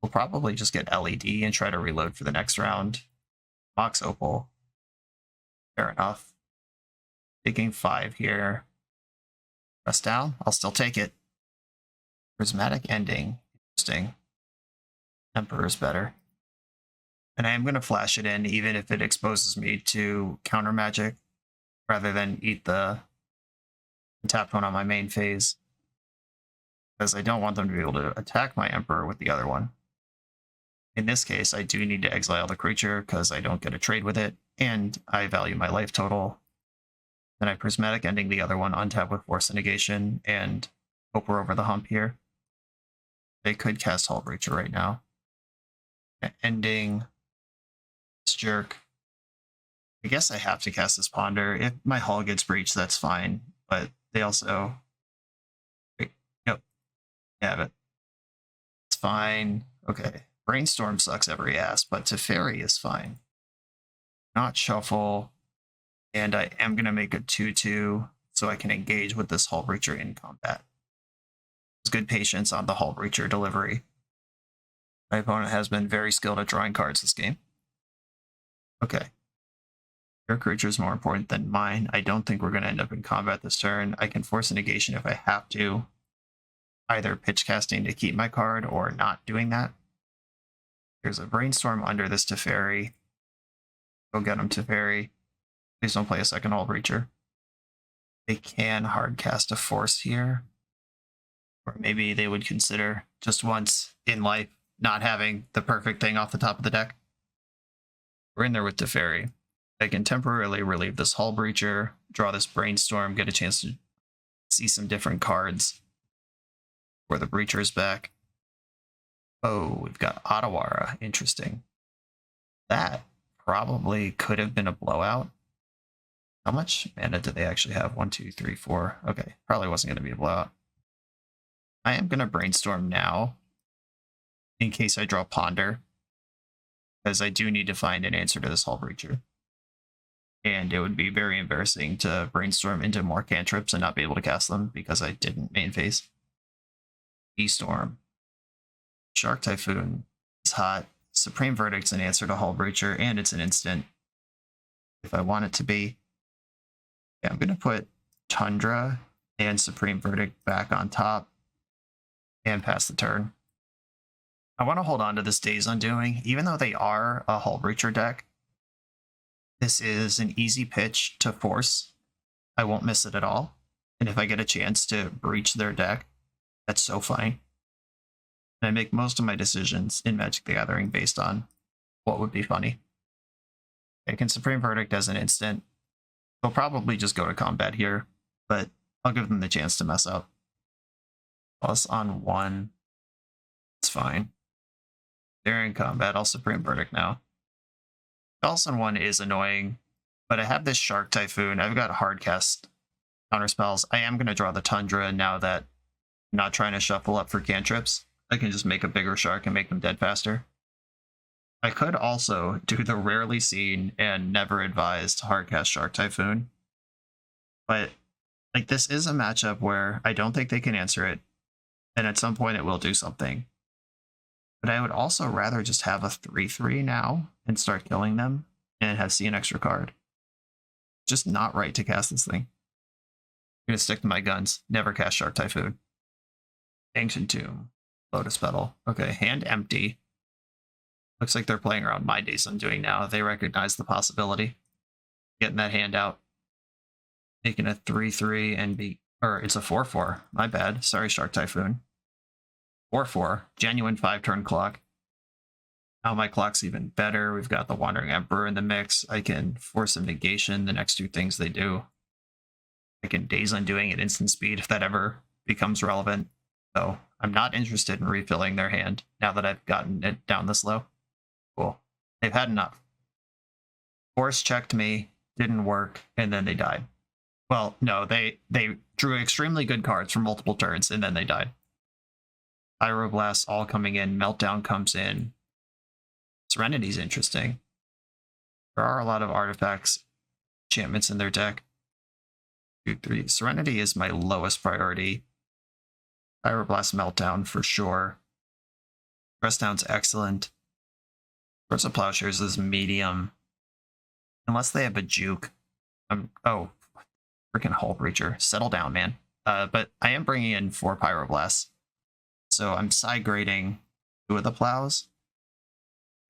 We'll probably just get LED and try to reload for the next round. Mox Opal. Fair enough. Taking 5 here. Press down. I'll still take it. Prismatic Ending. Interesting. Emperor's better. And I am going to flash it in, even if it exposes me to counter magic, rather than eat the tapped one on my main phase. Because I don't want them to be able to attack my Emperor with the other one. In this case, I do need to exile the creature, because I don't get a trade with it, and I value my life total. Then I Prismatic Ending the other one, untap with Force of Negation, and hope we're over the hump here. They could cast Hullbreacher right now. Ending... Jerk. I guess I have to cast this Ponder. If my hull gets breached, that's fine. But they also... Wait, yep, I have it. It's fine. Okay. Brainstorm sucks every ass, but Teferi is fine. Not shuffle. And I am going to make a 2-2 so I can engage with this Hull Breacher in combat. There's good patience on the Hull Breacher delivery. My opponent has been very skilled at drawing cards this game. Okay. Your creature is more important than mine. I don't think we're going to end up in combat this turn. I can force a negation if I have to. Either pitch casting to keep my card or not doing that. There's a Brainstorm under this Teferi. Go get him, Teferi. Please don't play a second Hull Breacher. They can hard cast a Force here. Or maybe they would consider just once in life not having the perfect thing off the top of the deck. We're in there with Teferi. I can temporarily relieve this Hull Breacher, draw this Brainstorm, get a chance to see some different cards where the Breacher is back. Oh, we've got Otawara. Interesting. That probably could have been a blowout. How much mana do they actually have? 1, 2, 3, 4. Okay, probably wasn't going to be a blowout. I am going to Brainstorm now in case I draw Ponder, because I do need to find an answer to this Hull Breacher. And it would be very embarrassing to Brainstorm into more cantrips and not be able to cast them because I didn't main phase. E-Storm. Shark Typhoon is hot. Supreme Verdict's an answer to Hull Breacher, and it's an instant if I want it to be. Yeah, I'm going to put Tundra and Supreme Verdict back on top and pass the turn. I want to hold on to this Days Undoing. Even though they are a Hull Breacher deck, this is an easy pitch to force. I won't miss it at all. And if I get a chance to breach their deck, that's so fine. And I make most of my decisions in Magic the Gathering based on what would be funny. I can Supreme Verdict as an instant. They'll probably just go to combat here, but I'll give them the chance to mess up. Plus on 1. It's fine. They're in combat. I'll Supreme Verdict now. Plus on 1 is annoying, but I have this Shark Typhoon. I've got hardcast counterspells. I am going to draw the Tundra now that I'm not trying to shuffle up for cantrips. I can just make a bigger shark and make them dead faster. I could also do the rarely seen and never advised hardcast Shark Typhoon. But like, this is a matchup where I don't think they can answer it, and at some point it will do something. But I would also rather just have a 3/3 now and start killing them and have see an extra card. Just not right to cast this thing. I'm going to stick to my guns. Never cast Shark Typhoon. Ancient Tomb. Lotus Petal. Okay, hand empty. Looks like they're playing around my Days Undoing now. They recognize the possibility. Getting that hand out. Making a 3/3 and be... Or it's a 4/4. My bad. Sorry, Shark Typhoon. 4/4. Genuine 5-turn clock. Now my clock's even better. We've got the Wandering Emperor in the mix. I can force a negation the next 2 things they do. I can Days Undoing at instant speed if that ever becomes relevant. So I'm not interested in refilling their hand now that I've gotten it down this low. Cool. They've had enough. Force checked me, didn't work, and then they died. Well, no, they drew extremely good cards for multiple turns, and then they died. Pyroblast all coming in, Meltdown comes in. Serenity's interesting. There are a lot of artifacts, enchantments in their deck. 2, 3. Serenity is my lowest priority. Pyroblast Meltdown for sure. Pressdown's excellent. Swords of Plowshares is medium. Unless they have a juke. Oh, freaking Hull Breacher. Settle down, man. But I am bringing in 4 Pyroblasts. So I'm side grading 2 of the Plows.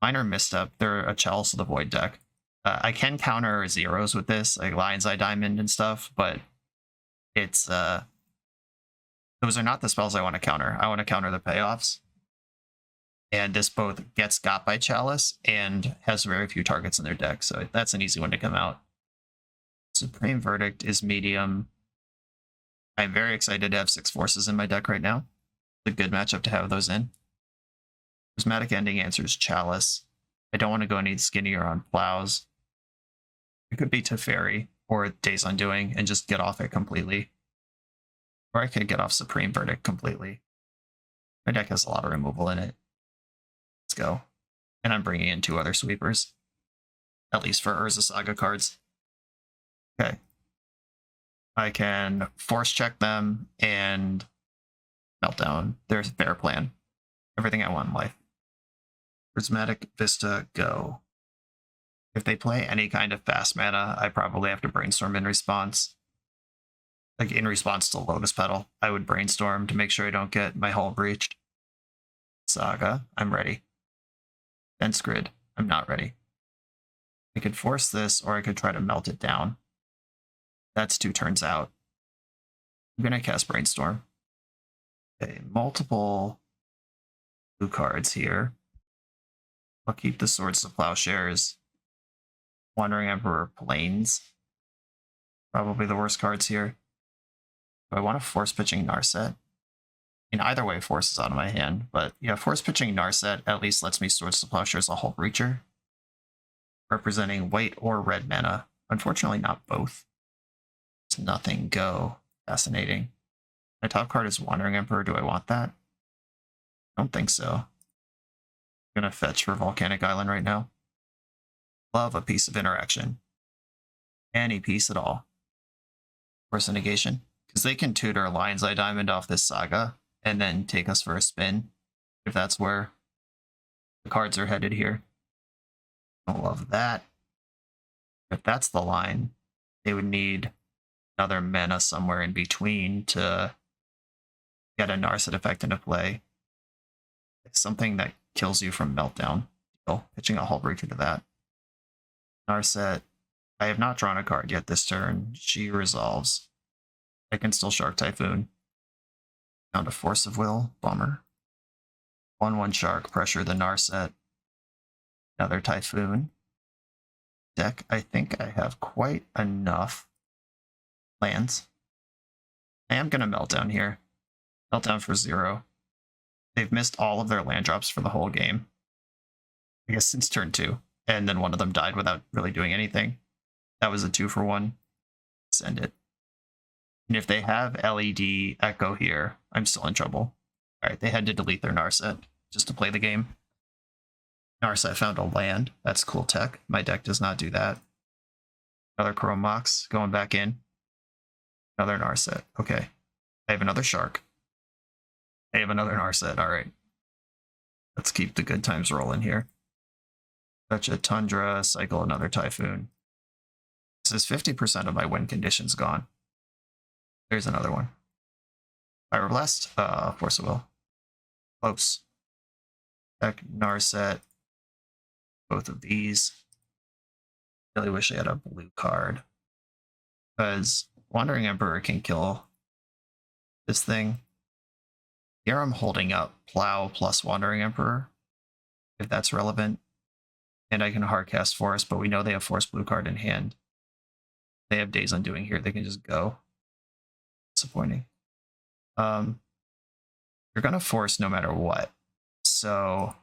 Mine are missed up. They're a Chalice of the Void deck. I can counter zeros with this, like Lion's Eye Diamond and stuff, but it's... those are not the spells I want to counter. I want to counter the payoffs. And this both gets got by Chalice and has very few targets in their deck, so that's an easy one to come out. Supreme Verdict is medium. I'm very excited to have 6 forces in my deck right now. It's a good matchup to have those in. Prismatic Ending answers Chalice. I don't want to go any skinnier on Plows. It could be Teferi or Days Undoing and just get off it completely. Or I could get off Supreme Verdict completely. My deck has a lot of removal in it. Let's go. And I'm bringing in 2 other sweepers. At least for Urza Saga cards. Okay. I can force check them and Meltdown. There's a fair plan. Everything I want in life. Prismatic Vista, go. If they play any kind of fast mana, I probably have to brainstorm in response. Like in response to Lotus Petal, I would brainstorm to make sure I don't get my hull breached. Saga, I'm ready. Fence Grid, I'm not ready. I could force this, or I could try to melt it down. That's 2 turns out. I'm gonna cast Brainstorm. Okay, multiple blue cards here. I'll keep the Swords to Plowshares. Wandering Emperor, Plains. Probably the worst cards here. Do I want to force pitching Narset? In either way, Force is out of my hand, but yeah, force pitching Narset at least lets me Swords to Plowshares a Hull Breacher, representing white or red mana. Unfortunately, not both. It's nothing, go. Fascinating. My top card is Wandering Emperor. Do I want that? I don't think so. I'm gonna fetch for Volcanic Island right now. Love a piece of interaction. Any piece at all. Force a negation. Because they can tutor Lion's Eye Diamond off this Saga and then take us for a spin, if that's where the cards are headed here. I love that. If that's the line, they would need another mana somewhere in between to get a Narset effect into play. It's something that kills you from Meltdown. Pitching a Hull Breacher to that. Narset, I have not drawn a card yet this turn. She resolves. I can still Shark Typhoon. Down to Force of Will, bummer. 1/1 Shark, pressure the Narset. Another Typhoon. Deck, I think I have quite enough lands. I am going to Meltdown here. Meltdown for 0. They've missed all of their land drops for the whole game. I guess since turn 2. And then one of them died without really doing anything. That was a 2-for-1. Send it. And if they have LED Echo here, I'm still in trouble. Alright, they had to delete their Narset just to play the game. Narset found a land. That's cool tech. My deck does not do that. Another Chrome Mox going back in. Another Narset. Okay. I have another Shark. I have another Narset. Alright. Let's keep the good times rolling here. Fetch a Tundra, cycle another Typhoon. This is 50% of my win conditions gone. There's another one. Fire Blast, Force of Will. Close. Deck, Narset. Both of these. Really wish I had a blue card. Because Wandering Emperor can kill this thing. Here I'm holding up Plow plus Wandering Emperor, if that's relevant. And I can hardcast Force, but we know they have Force blue card in hand. They have Days Undoing here, they can just go. Disappointing. You're gonna Force no matter what. So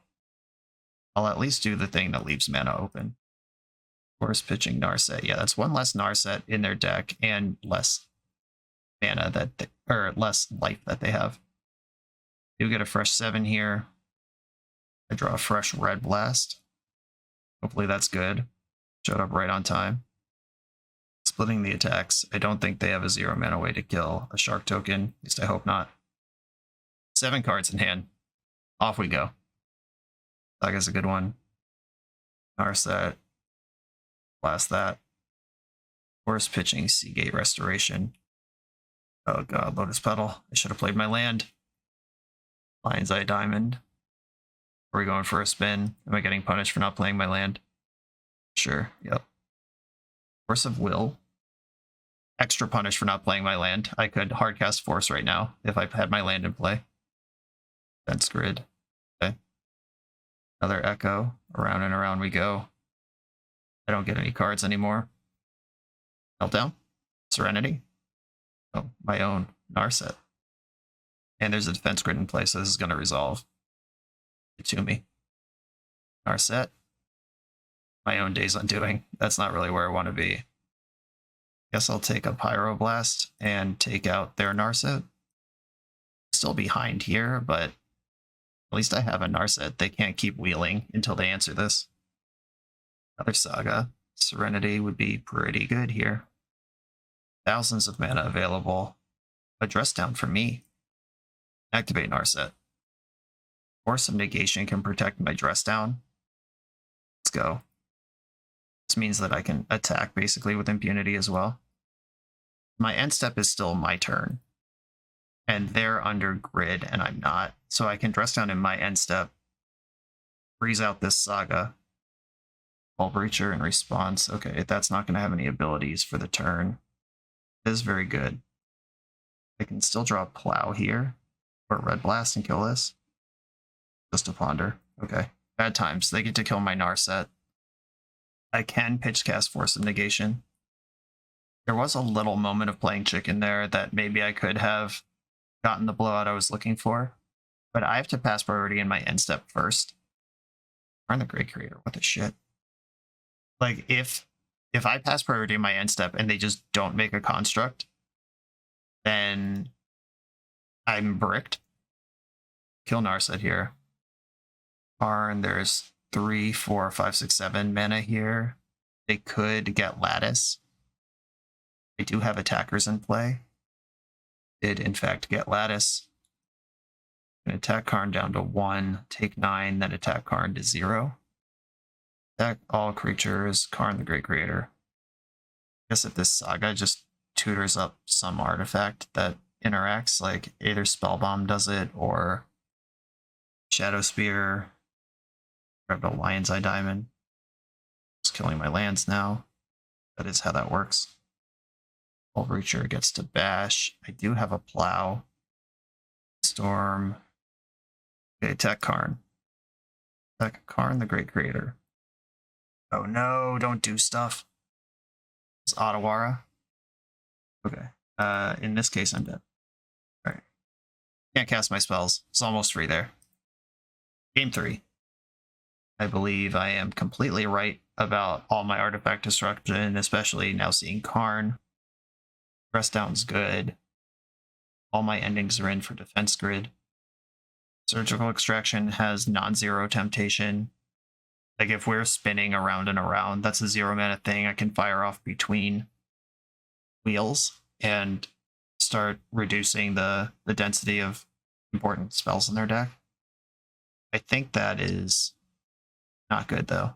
I'll at least do the thing that leaves mana open. Force pitching Narset. Yeah, that's one less Narset in their deck and less mana that they, or less life that they have. You get a fresh 7 here. I draw a fresh Red Blast. Hopefully that's good. Showed up right on time. Splitting the attacks. I don't think they have a 0 mana way to kill a Shark token. At least I hope not. 7 cards in hand. Off we go. Saga's a good one. Narset. Blast that. Force pitching Seagate Restoration. Oh god, Lotus Petal. I should have played my land. Lion's Eye Diamond. Are we going for a spin? Am I getting punished for not playing my land? Sure, yep. Force of Will. Extra punish for not playing my land. I could hardcast Force right now if I had my land in play. Fence Grid. Okay. Another Echo. Around and around we go. I don't get any cards anymore. Meltdown. Serenity. Oh, my own Narset. And there's a Defense Grid in play, so this is going to resolve it to me. Narset. my own day's undoing. That's not really where I want to be. Guess I'll take a Pyroblast and take out their Narset. Still behind here, but at least I have a Narset. They can't keep wheeling until they answer this. Another Saga. Serenity would be pretty good here. Thousands of mana available. A dress down for me. Activate Narset. Force of Negation can protect my dress down. Let's go. This means that I can attack basically with impunity as well. My end step is still my turn. And they're under grid and I'm not. So I can dress down in my end step. Freeze out this Saga. Hull Breacher in response. Okay, that's not going to have any abilities for the turn. It is very good. I can still draw Plow here. Or Red Blast and kill this. Just a Ponder. Okay. Bad times. They get to kill my Narset. I can pitch cast Force of Negation. There was a little moment of playing chicken there that maybe I could have gotten the blowout I was looking for. But I have to pass priority in my end step first. Turn the Great Creator. What the shit? Like, if I pass priority in my end step and they just don't make a construct, then I'm bricked. Kill Narset here. Karn, there's 3, 4, 5, 6, 7 mana here. They could get Lattice. They do have attackers in play. Did in fact get Lattice. Can attack Karn down to 1, take 9, then attack Karn to 0. Attack all creatures, Karn the Great Creator. I guess if this Saga just tutors up some artifact that interacts, like either Spellbomb does it or Shadow Spear. Grabbed a Lion's Eye Diamond. Just killing my lands now. That is how that works. Hull Breacher gets to bash. I do have a Plow. Storm. Okay, attack Karn. Attack Karn the Great Creator. Oh no, don't do stuff. It's Otawara. Okay. In this case, I'm dead. Alright. Can't cast my spells. It's almost free there. Game 3. I believe I am completely right about all my artifact destruction, especially now seeing Karn. Dress down's good. All my endings are in for defense grid. Surgical Extraction has non-zero temptation. Like if we're spinning around and around, that's a 0 mana thing I can fire off between wheels and start reducing the density of important spells in their deck. I think that is not good though.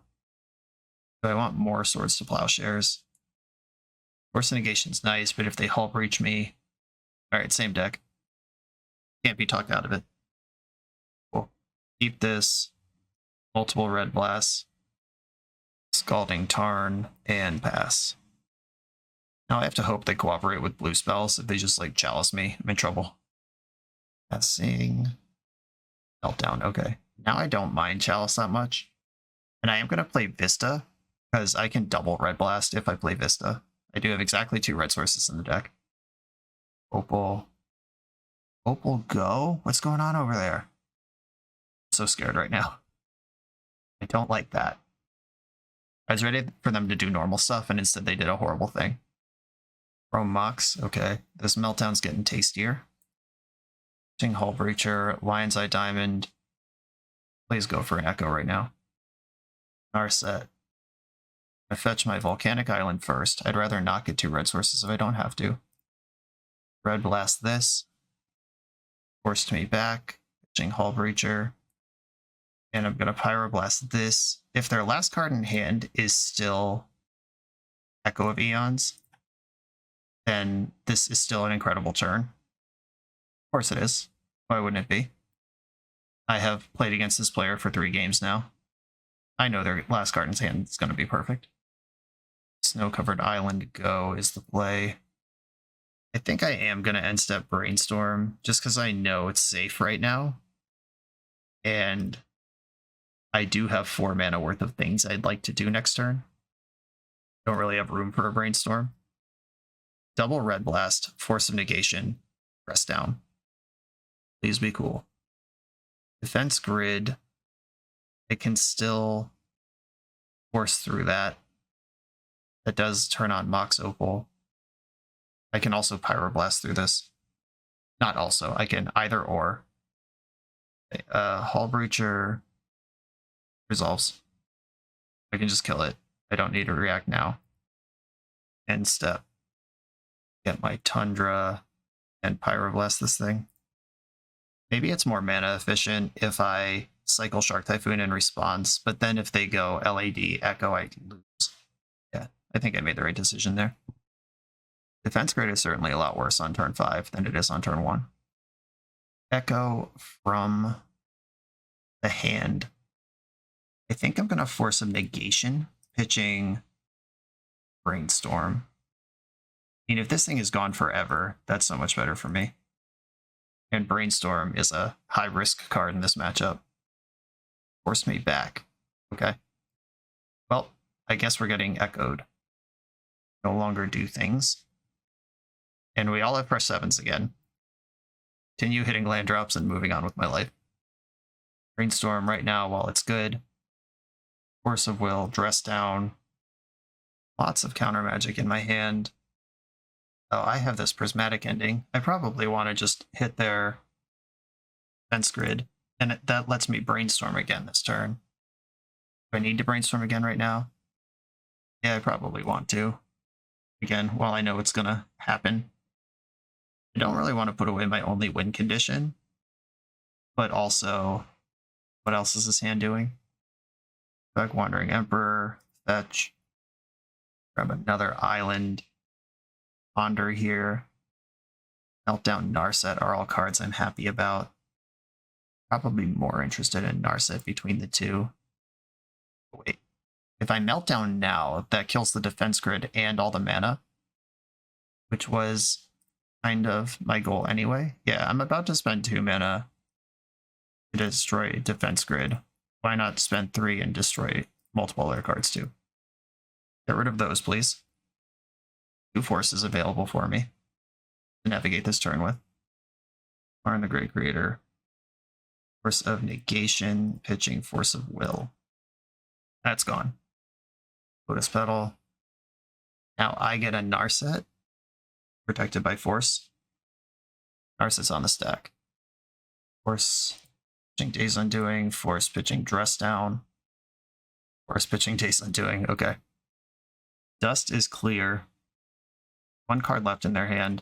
So I want more Swords to Plowshares. Force of Negation's nice, but if they Hull Breach me... Alright, same deck. Can't be talked out of it. Cool. Keep this. Multiple Red Blasts. Scalding Tarn, and pass. Now I have to hope they cooperate with blue spells. If they just like Chalice me, I'm in trouble. Passing. Meltdown, okay. Now I don't mind Chalice that much. And I am going to play Vista, because I can double Red Blast if I play Vista. I do have exactly 2 red sources in the deck. Opal. Opal go? What's going on over there? I'm so scared right now. I don't like that. I was ready for them to do normal stuff, and instead they did a horrible thing. Chrome Mox, okay. This Meltdown's getting tastier. Hull Breacher, Lion's Eye Diamond. Please go for an Echo right now. Narset. I fetch my Volcanic Island first. I'd rather not get 2 red sources if I don't have to. Red Blast this. Forced me back. Fetching Hull Breacher. And I'm going to Pyroblast this. If their last card in hand is still Echo of Eons, then this is still an incredible turn. Of course it is. Why wouldn't it be? I have played against this player for 3 games now. I know their last card in hand is going to be perfect. Snow-covered Island go is the play. I think I am going to end step Brainstorm, just because I know it's safe right now. And I do have 4 mana worth of things I'd like to do next turn. Don't really have room for a Brainstorm. Double Red Blast, Force of Negation, press down. Please be cool. Defense grid. I can still force through that. That does turn on Mox Opal. I can also Pyroblast through this. Not also, I can either or. Hull Breacher resolves. I can just kill it. I don't need to react now. End step. Get my Tundra and Pyroblast this thing. Maybe it's more mana efficient if I cycle Shark Typhoon in response, but then if they go LAD, Echo, I can lose. Yeah, I think I made the right decision there. Defense Grid is certainly a lot worse on turn 5 than it is on turn 1. Echo from the hand. I think I'm going to force a negation, pitching Brainstorm. I mean, if this thing is gone forever, that's so much better for me. And Brainstorm is a high-risk card in this matchup. Force me back. Okay. Well, I guess we're getting echoed. No longer do things. And we all have press 7s again. Continue hitting land drops and moving on with my life. Brainstorm right now, while it's good. Force of Will, Dress Down. Lots of counter magic in my hand. Oh, I have this prismatic ending. I probably want to just hit their fence grid, and that lets me brainstorm again this turn. Do I need to brainstorm again right now? Yeah, I probably want to. Again, while I know it's going to happen. I don't really want to put away my only win condition, but also, what else is this hand doing? Back Wandering Emperor, fetch, grab another island, ponder here. Meltdown, Narset are all cards I'm happy about. Probably more interested in Narset between the two. Wait, if I Meltdown now, that kills the defense grid and all the mana, which was kind of my goal anyway. Yeah, I'm about to spend 2 mana to destroy defense grid. Why not spend 3 and destroy multiple other cards too? Get rid of those, please. 2 forces available for me to navigate this turn with. Marn the Great Creator. Force of Negation, pitching Force of Will. That's gone. Lotus Petal. Now I get a Narset, protected by Force. Narset's on the stack. Force pitching Days Undoing, Force pitching Dress Down. Force pitching Days Undoing, okay. Dust is clear. 1 card left in their hand.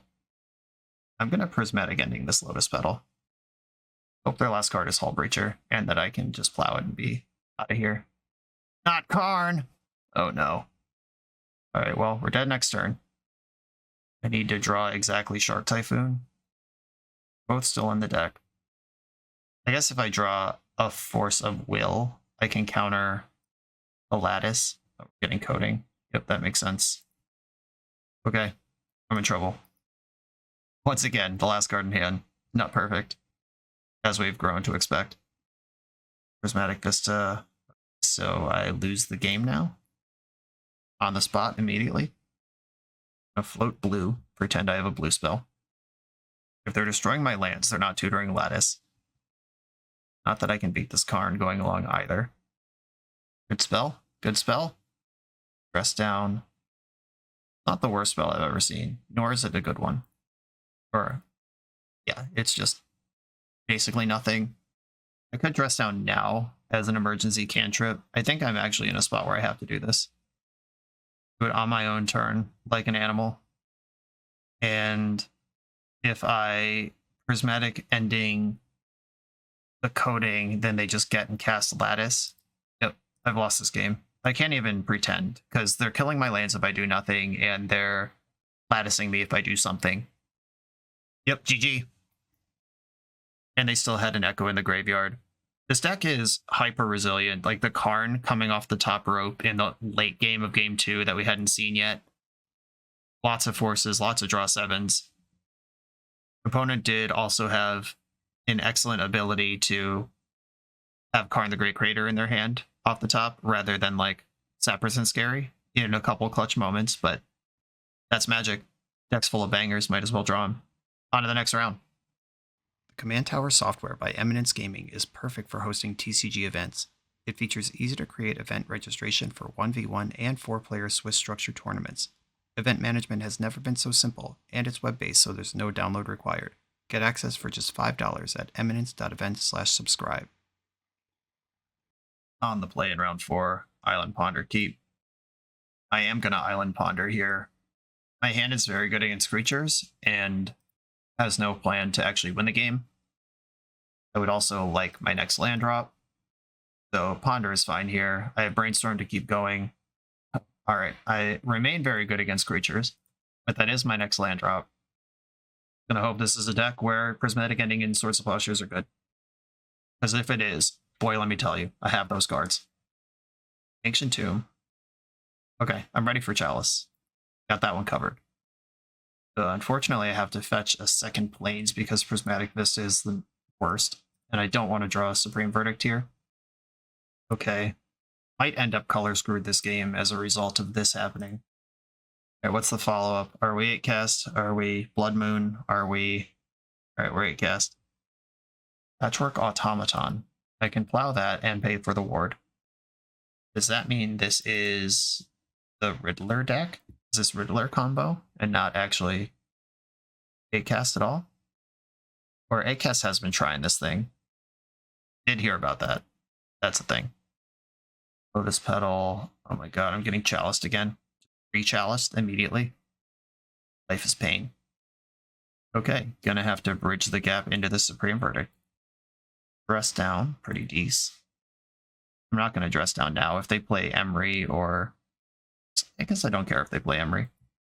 I'm going to Prismatic Ending this Lotus Petal. Hope their last card is Hull Breacher, and that I can just plow it and be out of here. Not Karn! Oh no. Alright, well, we're dead next turn. I need to draw exactly Shark Typhoon. Both still in the deck. I guess if I draw a Force of Will, I can counter the Lattice. Oh, getting coding. Yep, that makes sense. Okay, I'm in trouble. Once again, the last card in hand. Not perfect, as we've grown to expect. Prismatic Vista. So I lose the game now. On the spot immediately. I'm gonna float blue, pretend I have a blue spell. If they're destroying my lands, they're not tutoring Lattice. Not that I can beat this Karn going along either. Good spell. Good spell. Dress Down. Not the worst spell I've ever seen, nor is it a good one. Or, yeah, it's just basically nothing. I could Dress Down now as an emergency cantrip. I think I'm actually in a spot where I have to do this. Do it on my own turn, like an animal. And if I Prismatic Ending the coding, then they just get and cast Lattice. Yep, I've lost this game. I can't even pretend, because they're killing my lands if I do nothing, and they're latticing me if I do something. Yep, GG. And they still had an Echo in the graveyard. This deck is hyper resilient. Like the Karn coming off the top rope in the late game of game 2 that we hadn't seen yet. Lots of forces, lots of draw 7s. Opponent did also have an excellent ability to have Karn the Great Creator in their hand off the top, rather than like Sappers and Scary in a couple clutch moments, but that's Magic. Deck's full of bangers, might as well draw them. On to the next round. The Command Tower software by Eminence Gaming is perfect for hosting TCG events. It features easy to create event registration for 1v1 and 4-player Swiss structured tournaments. Event management has never been so simple, and it's web-based, so there's no download required. Get access for just $5 at eminence.event/subscribe. On the play in round 4, Island Ponder Keep. I am going to Island Ponder here. My hand is very good against creatures, and has no plan to actually win the game. I would also like my next land drop, so Ponder is fine here. I have Brainstorm to keep going. Alright, I remain very good against creatures, but that is my next land drop. Gonna hope this is a deck where Prismatic Ending and Swords of Plowshares are good. Because if it is, boy, let me tell you, I have those cards. Ancient Tomb. Okay, I'm ready for Chalice. Got that one covered. Unfortunately, I have to fetch a second Plains because Prismatic Vista is the worst, and I don't want to draw a Supreme Verdict here. Okay. Might end up color screwed this game as a result of this happening. Alright, what's the follow-up? Are we 8 cast? Are we Blood Moon? Are we... Alright, we're 8 cast. Patchwork Automaton. I can plow that and pay for the ward. Does that mean this is the Riddler deck? Is this Riddler combo and not actually 8 cast at all? Or 8 cast has been trying this thing. Did hear about that. That's a thing. Lotus Petal. Oh my god, I'm getting chaliced again. Re-chaliced immediately. Life is pain. Okay, gonna have to bridge the gap into the Supreme Verdict. Dress down, pretty decent. I'm not gonna dress down now. If they play Emery or... I guess I don't care if they play Emery.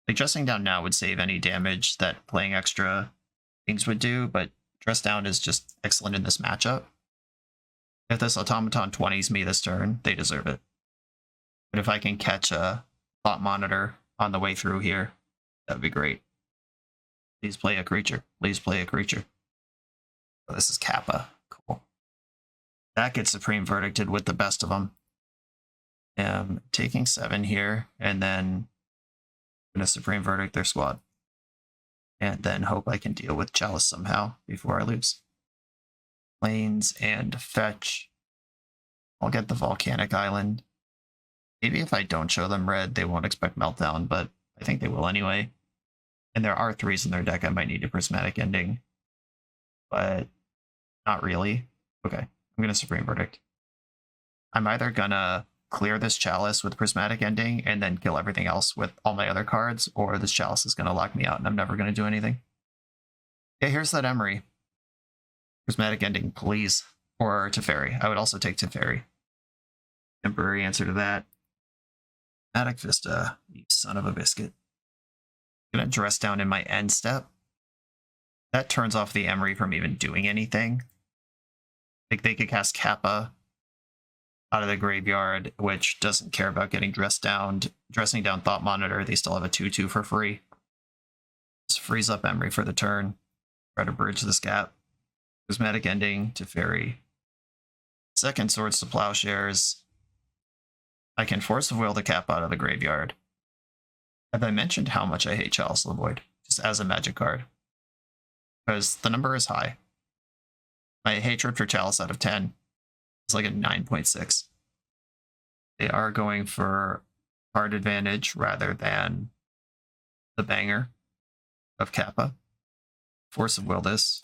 Like, dressing down now would save any damage that playing extra things would do, but dress down is just excellent in this matchup. If this Automaton 20s me this turn, they deserve it. But if I can catch a Thought Monitor on the way through here, that would be great. Please play a creature. Please play a creature. Oh, this is Kappa. Cool. That gets Supreme Verdicted with the best of them. Taking 7 here, and then I'm gonna Supreme Verdict their squad. And then hope I can deal with Chalice somehow before I lose. Plains and fetch. I'll get the Volcanic Island. Maybe if I don't show them red, they won't expect Meltdown, but I think they will anyway. And there are 3s in their deck I might need a Prismatic Ending. But not really. Okay, I'm gonna Supreme Verdict. I'm either gonna clear this Chalice with Prismatic Ending and then kill everything else with all my other cards, or this Chalice is gonna lock me out and I'm never gonna do anything. Okay, here's that Emery. Prismatic Ending, please. Or Teferi. I would also take Teferi. Temporary answer to that. Prismatic Vista, you son of a biscuit. I'm gonna dress down in my end step. That turns off the Emery from even doing anything. Like, they could cast Kappa out of the graveyard, which doesn't care about getting dressed down. Dressing down Thought Monitor, they still have a 2/2 for free. Just freeze up Emery for the turn. Try to bridge this gap. Prismatic Ending, Teferi. Second Swords to Plowshares. I can Force of Will the Cap out of the graveyard. Have I mentioned how much I hate Chalice of the Void? Just as a magic card. Because the number is high. My hatred for Chalice out of 10 is like a 9.6. They are going for card advantage rather than the banger of Kappa. Force of Will this.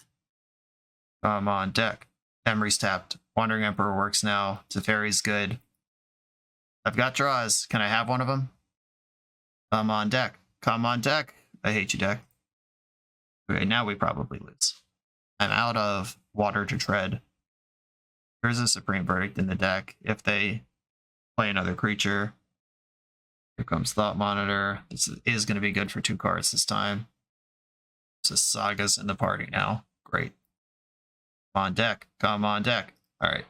Come on deck. Emery's tapped. Wandering Emperor works now. Teferi's good. I've got draws. Can I have one of them? Come on deck. Come on deck. I hate you, deck. Okay, now we probably lose. I'm out of Water to Tread. There's a Supreme Verdict in the deck. If they play another creature, here comes Thought Monitor. This is going to be good for 2 cards this time. This is Saga's in the party now. Great. Come on deck. Come on deck. Alright.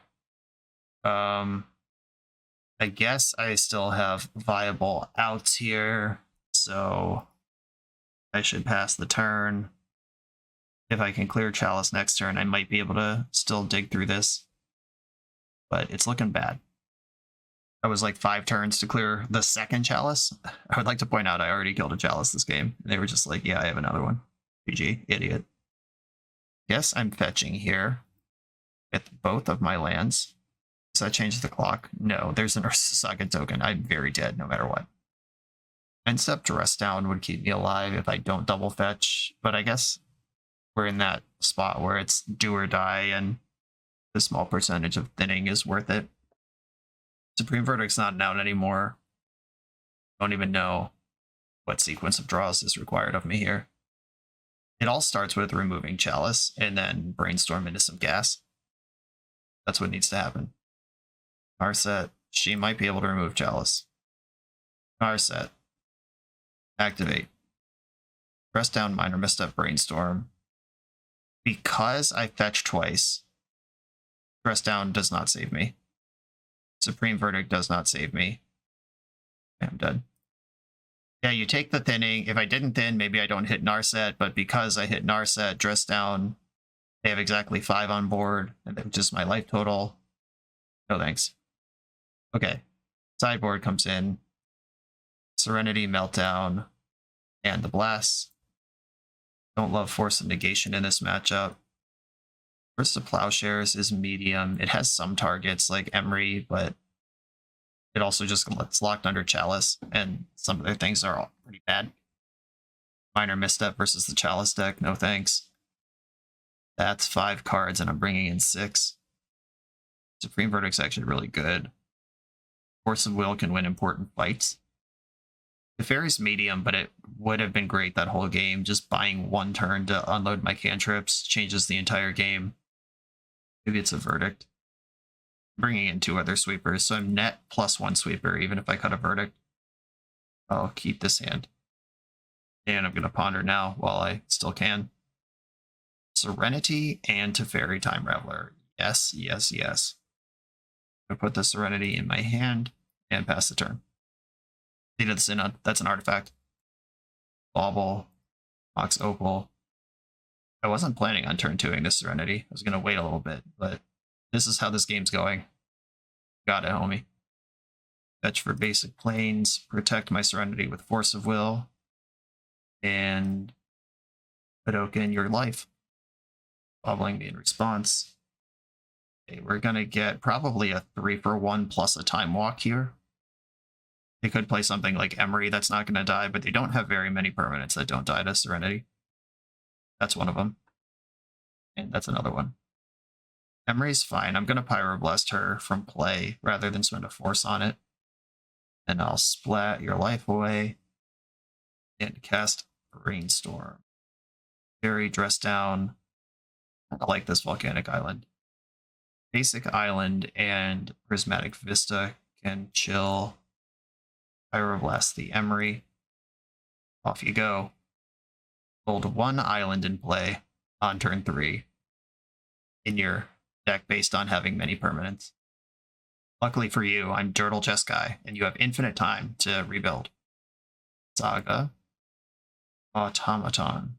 I guess I still have viable outs here, so I should pass the turn. If I can clear Chalice next turn, I might be able to still dig through this. But it's looking bad. That was like 5 turns to clear the second Chalice. I would like to point out I already killed a Chalice this game. They were just like, yeah, I have another one. GG, idiot. Guess I'm fetching here with both of my lands. Does that change the clock? No, there's an Ursa Saga token. I'm very dead no matter what. End step dress down would keep me alive if I don't double fetch, but I guess we're in that spot where it's do or die, and the small percentage of thinning is worth it. Supreme Verdict's not out anymore. Don't even know what sequence of draws is required of me here. It all starts with removing Chalice and then brainstorm into some gas. That's what needs to happen. Narset, she might be able to remove Chalice. Narset, activate. Press down minor misstep brainstorm. Because I fetch twice, press down does not save me. Supreme Verdict does not save me. I'm dead. Yeah, you take the thinning. If I didn't thin, maybe I don't hit Narset, but because I hit Narset, dress down, they have exactly 5 on board, and that's just my life total. No thanks. Okay, sideboard comes in. Serenity, Meltdown, and the Blast. Don't love Force of Negation in this matchup. First of Plowshares is medium. It has some targets like Emery, but it also just gets locked under Chalice, and some of their things are all pretty bad. Minor Misstep versus the Chalice deck, no thanks. That's 5 cards, and I'm bringing in 6. Supreme Verdict's actually really good. Force of Will can win important fights. Teferi's medium, but it would have been great that whole game. Just buying 1 turn to unload my cantrips changes the entire game. Maybe it's a Verdict. I'm bringing in 2 other sweepers, so I'm net +1 sweeper, even if I cut a Verdict. I'll keep this hand. And I'm going to ponder now while I still can. Serenity and Teferi Time Raveler. Yes, yes, yes. I'm going to put the Serenity in my hand and pass the turn. That's an artifact. Bauble, Mox Opal. I wasn't planning on turn 2ing this Serenity. I was going to wait a little bit, but this is how this game's going. Got it, homie. Fetch for basic planes, protect my Serenity with Force of Will, and put open your life. Bobbling me in response. Okay, we're going to get probably a 3-for-1 plus a Time Walk here. They could play something like Emery that's not going to die, but they don't have very many permanents that don't die to Serenity. That's one of them. And that's another one. Emery's fine. I'm going to Pyroblast her from play rather than spend a force on it. And I'll splat your life away and cast Brainstorm. Very dress down. I like this Volcanic Island. Basic Island and Prismatic Vista can chill. Pyroblast the Emery. Off you go. Hold 1 island in play on turn 3 in your deck based on having many permanents. Luckily for you, I'm Dirtle Jeskai, and you have infinite time to rebuild. Saga. Automaton.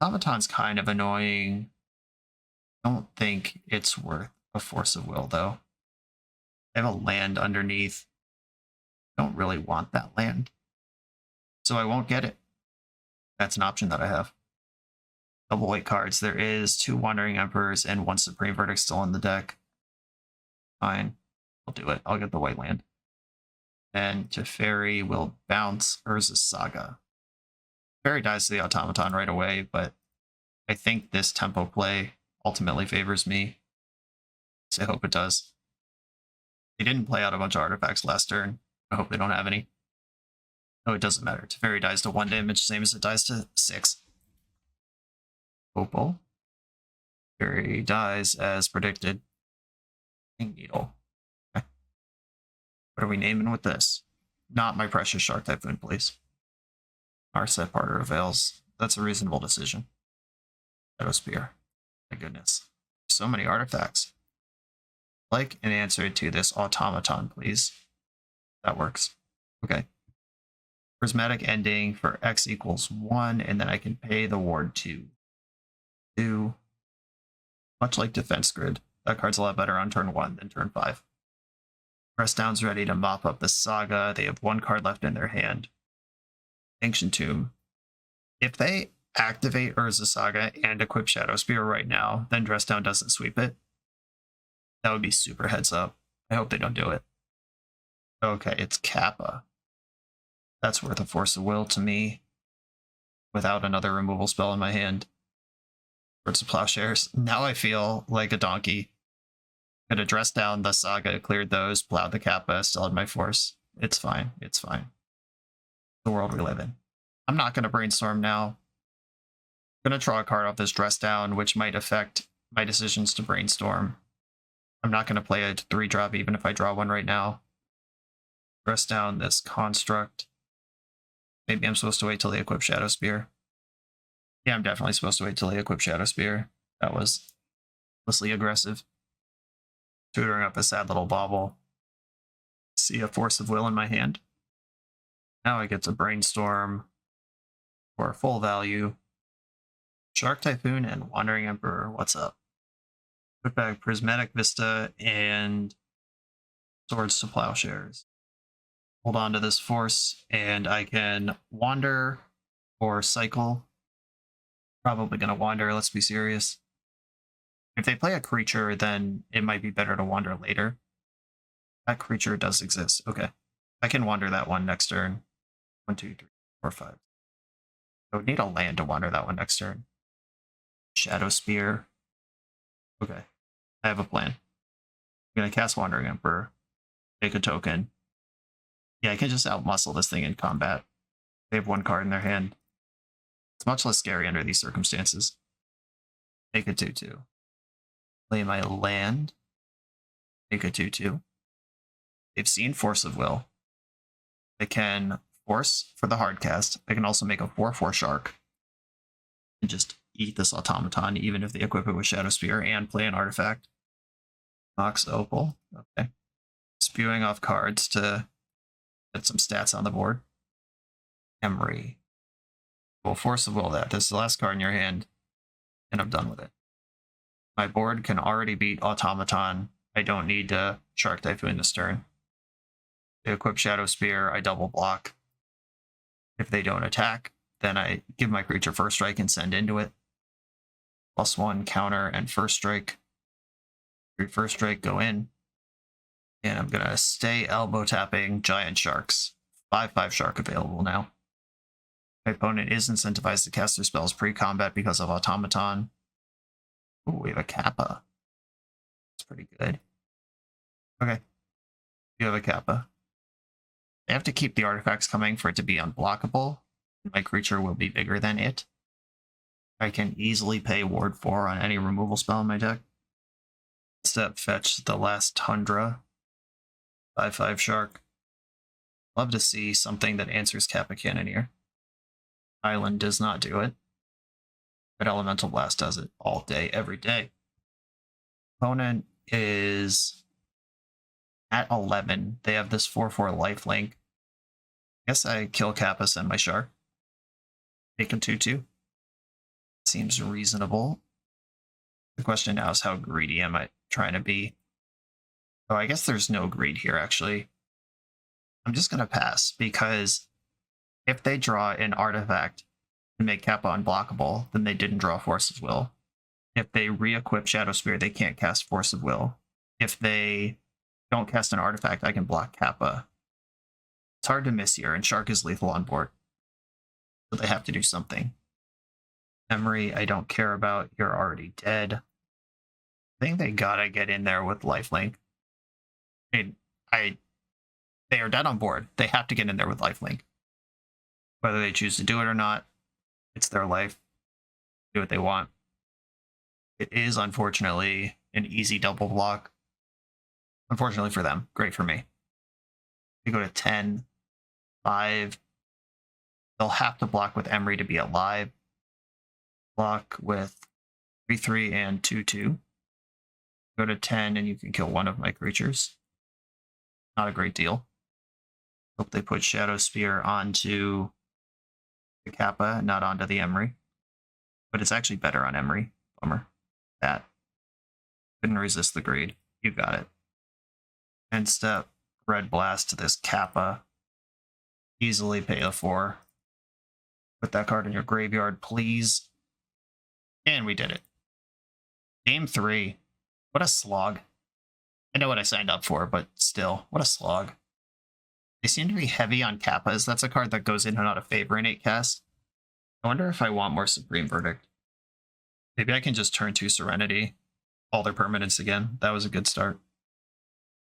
Automaton's kind of annoying. Don't think it's worth a Force of Will, though. I have a land underneath. Don't really want that land, so I won't get it. That's an option that I have. Double white cards. There is 2 Wandering Emperors and 1 Supreme Verdict still in the deck. Fine. I'll do it. I'll get the white land. Then Teferi will bounce Urza's Saga. Teferi dies to the Automaton right away, but I think this tempo play ultimately favors me. So I hope it does. They didn't play out a bunch of artifacts last turn. I hope they don't have any. Oh, it doesn't matter. Teferi dies to 1 damage, same as it dies to 6. Opal. Teferi dies as predicted. King Needle. Okay. What are we naming with this? Not my precious Shark Typhoon, please. Narset Parter avails. That's a reasonable decision. Shadow Spear. My goodness. So many artifacts. Like an answer to this Automaton, please. That works. Okay. Prismatic Ending for X equals 1, and then I can pay the ward 2. Much like Defense Grid, that card's a lot better on turn 1 than turn 5. Press Down's ready to mop up the Saga. They have 1 card left in their hand. Ancient Tomb. If they activate Urza Saga and equip Shadow Spear right now, then Dress Down doesn't sweep it. That would be super heads up. I hope they don't do it. Okay, it's Kappa. That's worth a Force of Will to me. Without another removal spell in my hand. Swords of Plowshares. Now I feel like a donkey. Could have dressed down the Saga, cleared those, plowed the Kappa, still had my Force. It's fine. It's fine. The world we live in. I'm not going to brainstorm now. I'm going to draw a card off this dress down, which might affect my decisions to brainstorm. I'm not going to play a 3-drop even if I draw one right now. Dress down this construct. Maybe I'm supposed to wait till they equip Shadow Spear. Yeah, I'm definitely supposed to wait till they equip Shadow Spear. That was mostly aggressive. Tutoring up a sad little bauble. See a Force of Will in my hand. Now I get to brainstorm for full value. Shark Typhoon and Wandering Emperor, what's up? Put back Prismatic Vista and Swords to Plowshares. Hold on to this Force, and I can wander or cycle. Probably gonna wander, let's be serious. If they play a creature, then it might be better to wander later. That creature does exist. Okay. I can wander that one next turn. 1, 2, 3, 4, 5. I would need a land to wander that one next turn. Shadow Spear. Okay. I have a plan. I'm going to cast Wandering Emperor. Take a token. Yeah, I can just outmuscle this thing in combat. They have one card in their hand. It's much less scary under these circumstances. Take a 2/2. Play my land. Take a 2/2. They've seen Force of Will. They can force for the hard cast. They can also make a 4/4 shark. And just eat this automaton, even if they equip it with Shadow Spear and play an artifact. Mox Opal. Okay. Spewing off cards to get some stats on the board. Emery. We'll Force of Will that. This is the last card in your hand, and I'm done with it. My board can already beat Automaton. I don't need to Shark Typhoon this turn. They equip Shadow Spear, I double block. If they don't attack, then I give my creature first strike and send into it. +1 counter and first strike. 3 first strike go in. And I'm gonna stay elbow tapping giant sharks. 5/5 shark available now. My opponent is incentivized to cast their spells pre-combat because of Automaton. Ooh, we have a Kappa. That's pretty good. Okay. You have a Kappa. They have to keep the artifacts coming for it to be unblockable. My creature will be bigger than it. I can easily pay Ward 4 on any removal spell in my deck. Step fetch the last Tundra. 5/5 shark. Love to see something that answers Kappa Cannoneer. Island does not do it. But Elemental Blast does it all day, every day. Opponent is at 11. They have this 4/4 lifelink. I guess I kill Kappa, send my shark. Take a 2/2. Seems reasonable. The question now is how greedy am I trying to be? Oh, I guess there's no greed here, actually. I'm just going to pass, because if they draw an artifact to make Kappa unblockable, then they didn't draw Force of Will. If they re-equip Shadow Spear, they can't cast Force of Will. If they don't cast an artifact, I can block Kappa. It's hard to miss here, and Shark is lethal on board. So they have to do something. Emery, I don't care about. You're already dead. I think they gotta get in there with lifelink. They are dead on board. They have to get in there with lifelink. Whether they choose to do it or not, it's their life. Do what they want. It is, unfortunately, an easy double block. Unfortunately for them. Great for me. We go to 10, 5. They'll have to block with Emery to be alive. Block with 3/3 and 2/2. Go to 10 and you can kill one of my creatures. Not a great deal. Hope they put Shadow Spear onto the Kappa, not onto the Emery. But it's actually better on Emery. Bummer. That. Couldn't resist the greed. You got it. End step. Red Blast to this Kappa. Easily pay a 4. Put that card in your graveyard, please. And we did it. Game 3. What a slog. I know what I signed up for, but still, what a slog. They seem to be heavy on Kappas. That's a card that goes in and out of favor in 8 cast. I wonder if I want more Supreme Verdict. Maybe I can just turn 2 Serenity, all their permanents again. That was a good start.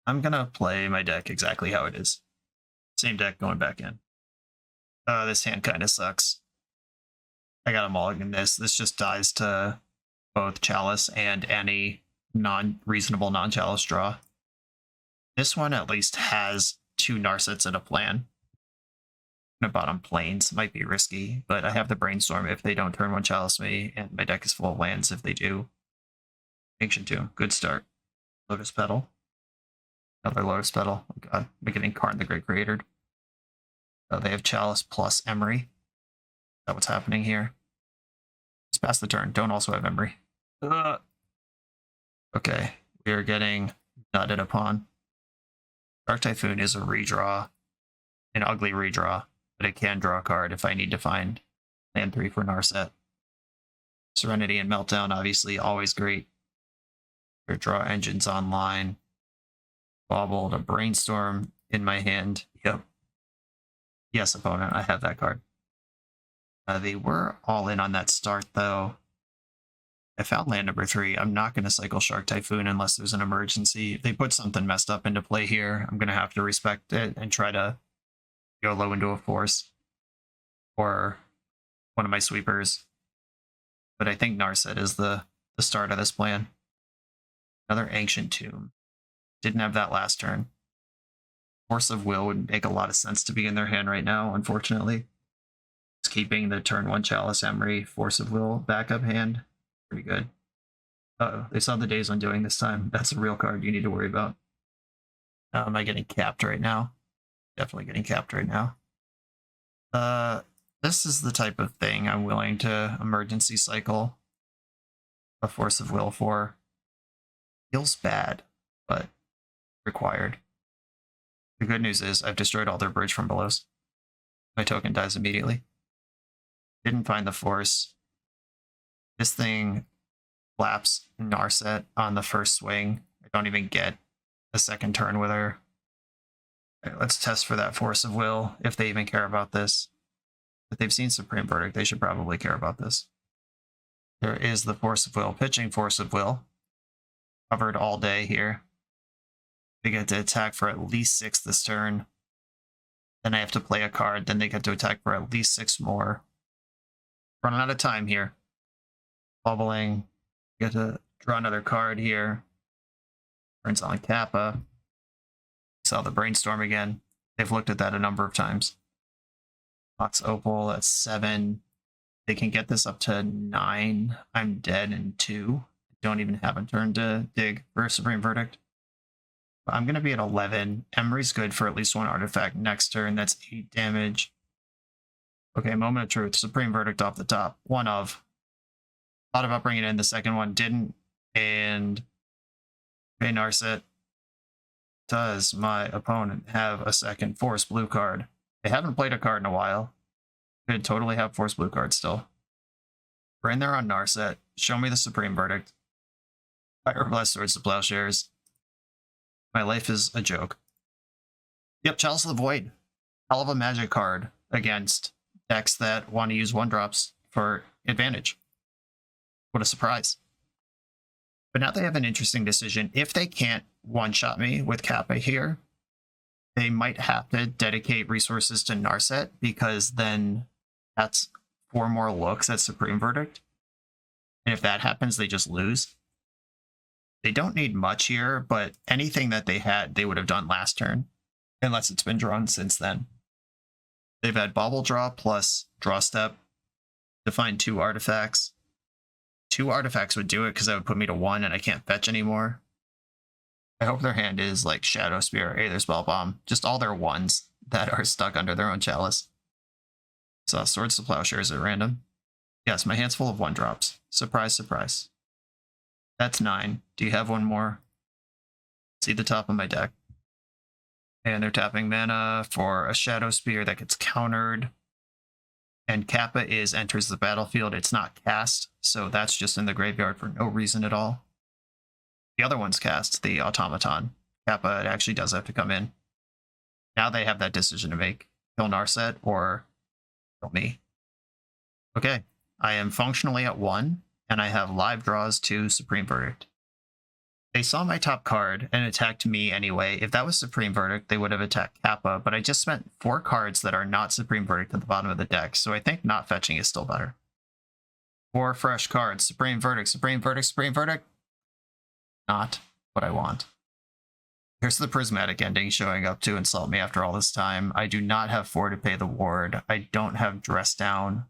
I'm gonna play my deck exactly how it is. Same deck going back in. This hand kind of sucks. I got a mulligan this. This just dies to both Chalice and any reasonable non-Chalice draw. This one at least has 2 Narsets and a plan. Bottom Plains might be risky, but I have the Brainstorm if they don't turn 1 Chalice me, and my deck is full of lands if they do. Ancient Tomb, good start. Lotus Petal. Another Lotus Petal. Oh god, we're getting Karn the Great Creator. They have Chalice plus Emery. Is that what's happening here? Let's pass the turn. Don't also have Emery. Okay, we are getting nutted upon. Dark Typhoon is a redraw. An ugly redraw, but it can draw a card if I need to find land 3 for Narset. Serenity and Meltdown, obviously, always great. Their draw engines online. Bobbled a Brainstorm in my hand. Yep. Yes, opponent, I have that card. They were all in on that start, though. I found land number 3. I'm not going to cycle Shark Typhoon unless there's an emergency. If they put something messed up into play here, I'm going to have to respect it and try to go low into a force or one of my sweepers. But I think Narset is the start of this plan. Another Ancient Tomb. Didn't have that last turn. Force of Will would make a lot of sense to be in their hand right now, unfortunately. Just keeping the turn 1 Chalice Emery, Force of Will backup hand. Pretty good. Uh-oh, they saw the Days Undoing this time. That's a real card you need to worry about. Am I getting capped right now? Definitely getting capped right now. This is the type of thing I'm willing to emergency cycle a Force of Will for. Feels bad, but required. The good news is I've destroyed all their bridge from below. My token dies immediately. Didn't find the force. This thing flaps Narset on the first swing. I don't even get a second turn with her. Right, let's test for that Force of Will, if they even care about this. If they've seen Supreme Verdict, they should probably care about this. There is the Force of Will, pitching Force of Will. Covered all day here. They get to attack for at least 6 this turn. Then I have to play a card, then they get to attack for at least 6 more. Running out of time here. Bubbling. Get to draw another card here. Turns on Kappa. Saw the Brainstorm again. They've looked at that a number of times. Fox Opal, that's 7. They can get this up to 9. I'm dead in 2. Don't even have a turn to dig for a Supreme Verdict. But I'm going to be at 11. Emery's good for at least 1 artifact next turn. That's 8 damage. Okay, Moment of Truth. Supreme Verdict off the top. One of. Thought about bringing it in. The second one didn't. And Narset. Does my opponent have a second Force Blue card? They haven't played a card in a while. Could totally have Force Blue card still. We're in there on Narset. Show me the Supreme Verdict. Fire Blast Swords to Plowshares. My life is a joke. Yep, Chalice of the Void. Hell of a magic card against decks that want to use 1-drops for advantage. What a surprise. But now they have an interesting decision. If they can't one-shot me with Kappa here, they might have to dedicate resources to Narset, because then that's 4 more looks at Supreme Verdict. And if that happens, they just lose. They don't need much here, but anything that they had, they would have done last turn, unless it's been drawn since then. They've had Bobble Draw plus Draw Step to find 2 artifacts. 2 artifacts would do it, because that would put me to 1 and I can't fetch anymore. I hope their hand is like Shadow Spear, Aether Spell Bomb, just all their 1s that are stuck under their own Chalice. So Swords to Plowshares at random. Yes, my hand's full of 1-drops. Surprise, surprise. That's 9. Do you have one more? See the top of my deck. And they're tapping mana for a Shadow Spear that gets countered. And Kappa enters the battlefield. It's not cast, so that's just in the graveyard for no reason at all. the other one's cast, the Automaton. Kappa, it actually does have to come in. Now they have that decision to make. Kill Narset or kill me. Okay, I am functionally at 1, and I have live draws to Supreme Verdict. They saw my top card and attacked me anyway. If that was Supreme Verdict, they would have attacked Kappa, but I just spent 4 cards that are not Supreme Verdict at the bottom of the deck, so I think not fetching is still better. 4 fresh cards. Supreme Verdict, Supreme Verdict, Supreme Verdict. Not what I want. Here's the Prismatic Ending showing up to insult me after all this time. I do not have 4 to pay the ward. I don't have Dress Down.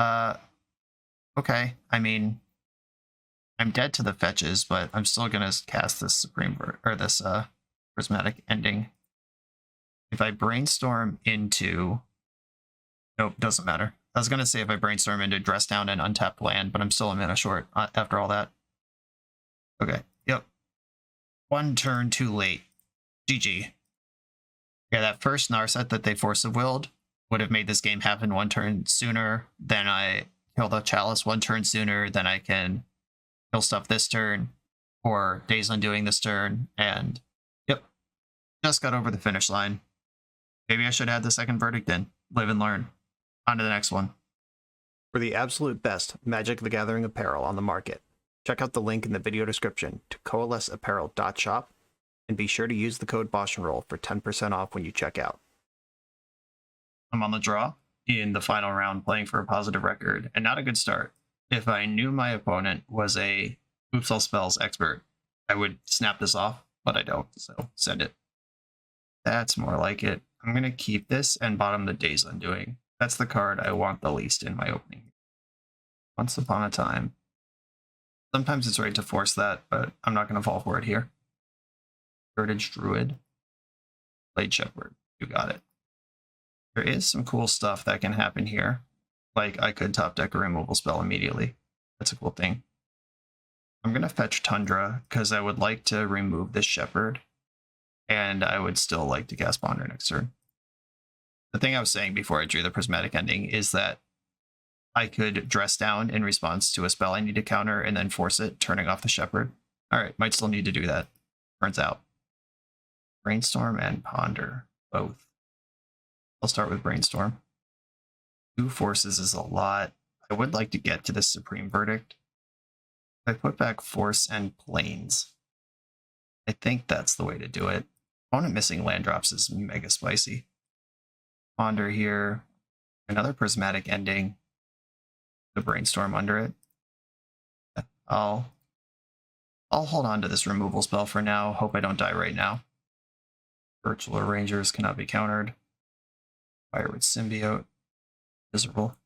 Okay. I mean, I'm dead to the fetches, but I'm still gonna cast this Prismatic Ending. If I brainstorm into, nope, doesn't matter. I was gonna say if I brainstorm into Dress Down and Untapped Land, but I'm still a mana short after all that. Okay, yep. 1 turn too late. GG. Yeah, that first Narset that they Force of Willed would have made this game happen 1 turn sooner. Then I kill the Chalice 1 turn sooner. Then I can kill stuff this turn, or Days Undoing this turn, and yep, just got over the finish line. Maybe I should add the second Verdict in. Live and learn. On to the next one. For the absolute best Magic the Gathering apparel on the market, check out the link in the video description to coalesceapparel.shop, and be sure to use the code BoshNRoll for 10% off when you check out. I'm on the draw in the final round playing for a positive record, and not a good start. If I knew my opponent was a Oops All Spells expert, I would snap this off, but I don't, so send it. That's more like it. I'm going to keep this and bottom the Days Undoing. That's the card I want the least in my opening. Once Upon a Time. Sometimes it's right to force that, but I'm not going to fall for it here. Heritage Druid. Blade Shepherd. You got it. There is some cool stuff that can happen here. Like, I could top deck a removal spell immediately. That's a cool thing. I'm going to fetch Tundra, because I would like to remove this Shepherd, and I would still like to cast Ponder next turn. The thing I was saying before I drew the Prismatic Ending is that I could Dress Down in response to a spell I need to counter, and then force it, turning off the Shepherd. Alright, might still need to do that. Turns out. Brainstorm and Ponder, both. I'll start with Brainstorm. 2 forces is a lot. I would like to get to this Supreme Verdict. If I put back Force and Plains, I think that's the way to do it. Opponent missing land drops is mega spicy. Ponder here. Another Prismatic Ending. The Brainstorm under it. I'll hold on to this removal spell for now. Hope I don't die right now. Virtual Arrangers cannot be countered. Firewood Symbiote. Miserable.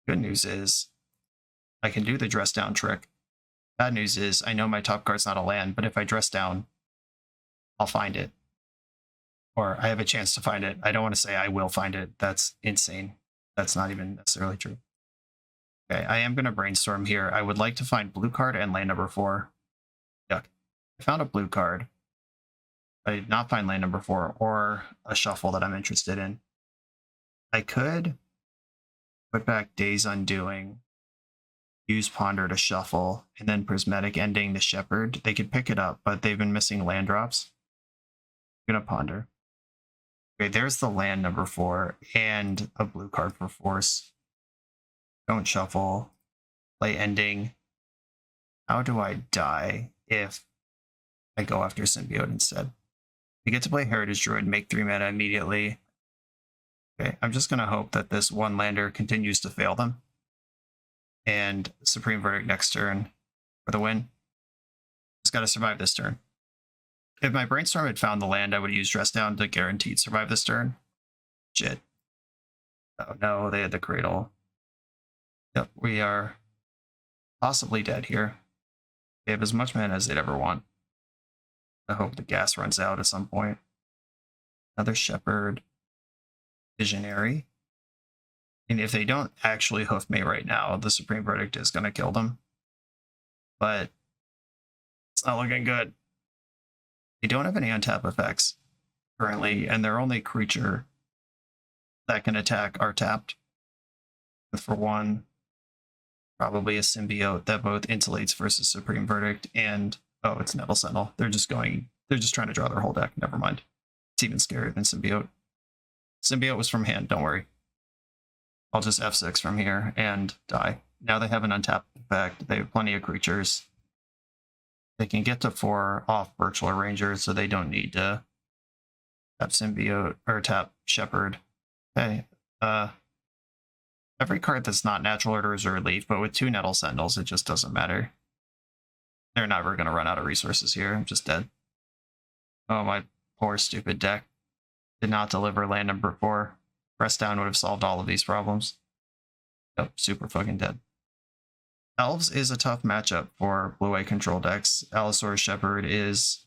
Good news is I can do the Dress Down trick. Bad news is I know my top card's not a land, but if I Dress Down, I'll find it. Or I have a chance to find it. I don't want to say I will find it. That's insane. That's not even necessarily true. Okay, I am going to Brainstorm here. I would like to find blue card and land number 4. Yuck. I found a blue card. I did not find land number 4 or a shuffle that I'm interested in. I could put back Days Undoing, use Ponder to shuffle, and then Prismatic Ending the Shepherd. They could pick it up, but they've been missing land drops. I'm gonna Ponder. Okay, there's the land number 4 and a blue card for Force. Don't shuffle. Play Ending. How do I die if I go after Symbiote instead? We get to play Heritage Druid, make 3 mana immediately. Okay, I'm just going to hope that this 1-lander continues to fail them. And Supreme Verdict next turn for the win. Just got to survive this turn. If my Brainstorm had found the land, I would use Dress Down to guaranteed survive this turn. Shit. Oh no, they had the Cradle. Yep, we are possibly dead here. They have as much mana as they'd ever want. I hope the gas runs out at some point. Another Shepherd. Visionary. And if they don't actually hoof me right now, the Supreme Verdict is going to kill them. But it's not looking good. They don't have any untap effects currently, and their only creature that can attack are tapped. For 1, Probably a symbiote that both insulates versus Supreme Verdict and, oh, it's Nettle Sentinel. They're just trying to draw their whole deck. Never mind. It's even scarier than symbiote. Symbiote was from hand, don't worry. I'll just F6 from here and die. Now they have an untapped effect. They have plenty of creatures. They can get to 4 off Virtual Ranger, so they don't need to tap Symbiote or tap Shepherd. Okay. Every card that's not Natural Order is a relief, but with 2 Nettle Sentinels, it just doesn't matter. They're never going to run out of resources here. I'm just dead. Oh, my poor stupid deck. Did not deliver land number 4. Press down would have solved all of these problems. Yep, super fucking dead. Elves is a tough matchup for blue-white control decks. Allosaurus Shepherd is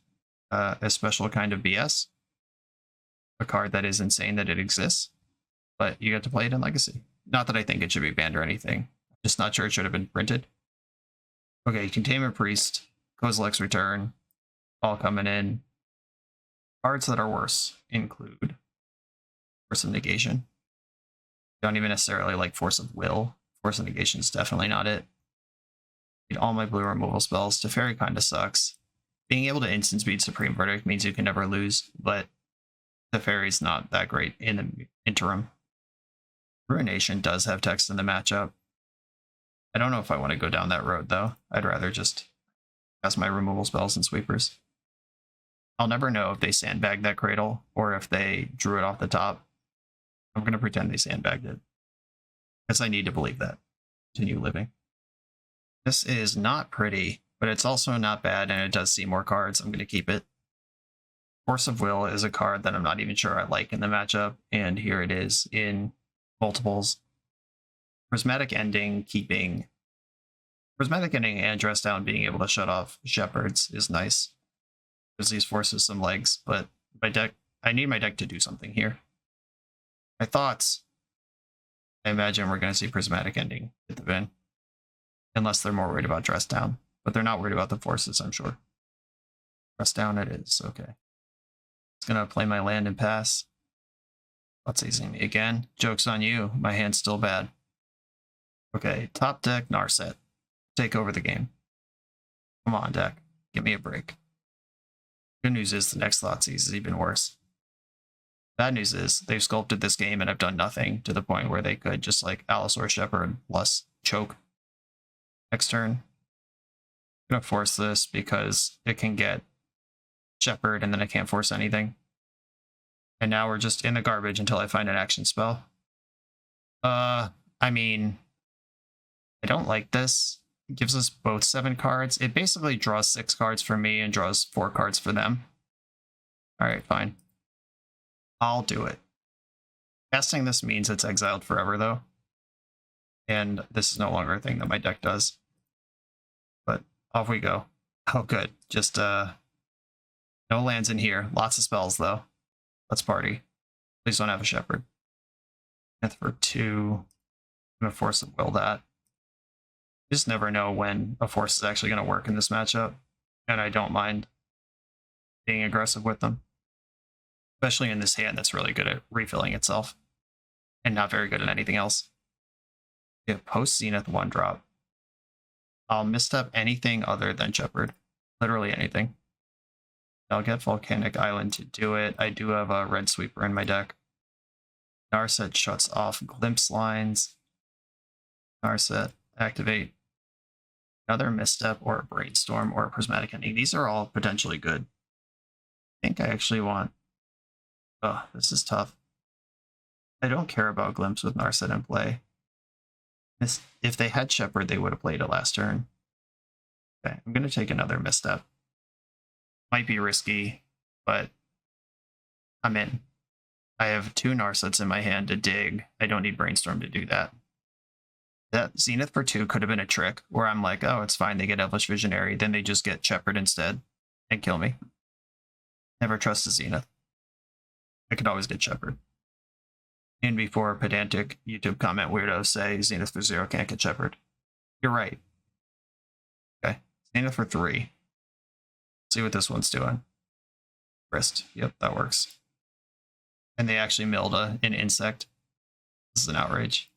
a special kind of BS. A card that is insane that it exists, but you get to play it in Legacy. Not that I think it should be banned or anything. Just not sure it should have been printed. Okay, Containment Priest, Kozilek's Return, all coming in. Cards that are worse include Force of Negation. Don't even necessarily like Force of Will. Force of Negation is definitely not it. Need all my blue removal spells. Teferi kind of sucks. Being able to instant speed Supreme Verdict means you can never lose, but Teferi's not that great in the interim. Ruination does have text in the matchup. I don't know if I want to go down that road, though. I'd rather just cast my removal spells and sweepers. I'll never know if they sandbagged that cradle or if they drew it off the top. I'm going to pretend they sandbagged it, because I need to believe that. Continue living. This is not pretty, but it's also not bad, and it does see more cards. I'm going to keep it. Force of Will is a card that I'm not even sure I like in the matchup, and here it is in multiples. Prismatic Ending, keeping Prismatic Ending and Dress Down being able to shut off Shepherds is nice. Gives these forces some legs, but my deck, I need my deck to do something here. My thoughts, I imagine we're going to see Prismatic Ending hit the bin. Unless they're more worried about Dress Down. But they're not worried about the forces, I'm sure. Dress Down it is, okay. It's going to play my land and pass. That's easy me again. Joke's on you, my hand's still bad. Okay, top deck, Narset. Take over the game. Come on, deck. Give me a break. Good news is the next Thoughtseize is even worse. Bad news is they've sculpted this game and have done nothing to the point where they could just like Allosaurus Shepherd plus choke. Next turn. I'm going to force this because it can get Shepherd and then I can't force anything. And now we're just in the garbage until I find an action spell. I mean, I don't like this. It gives us both 7 cards. It basically draws 6 cards for me and draws 4 cards for them. Alright, fine. I'll do it. Casting this means it's exiled forever, though. And this is no longer a thing that my deck does. But off we go. Oh, good. Just, no lands in here. Lots of spells, though. Let's party. Please don't have a Shepherd. Death for 2. I'm going to Force of Will that. You just never know when a force is actually going to work in this matchup. And I don't mind being aggressive with them. Especially in this hand that's really good at refilling itself. And not very good at anything else. Yeah, post Zenith 1-drop. I'll misstep anything other than Shepherd. Literally anything. I'll get Volcanic Island to do it. I do have a Red Sweeper in my deck. Narset shuts off Glimpse lines. Narset, activate. Another Misstep or a Brainstorm or a Prismatic Ending. These are all potentially good. I think I actually want... Oh, this is tough. I don't care about Glimpse with Narset in play. If they had Shepherd, they would have played it last turn. Okay, I'm going to take another Misstep. Might be risky, but I'm in. I have 2 Narsets in my hand to dig. I don't need Brainstorm to do that. That Zenith for 2 could have been a trick, where I'm like, oh, it's fine, they get Elvish Visionary, then they just get Shepherd instead, and kill me. Never trust a Zenith. I could always get Shepherd. And before pedantic YouTube comment weirdos say Zenith for 0 can't get Shepherd. You're right. Okay, Zenith for 3. See what this one's doing. Wrist. Yep, that works. And they actually milled an insect. This is an outrage.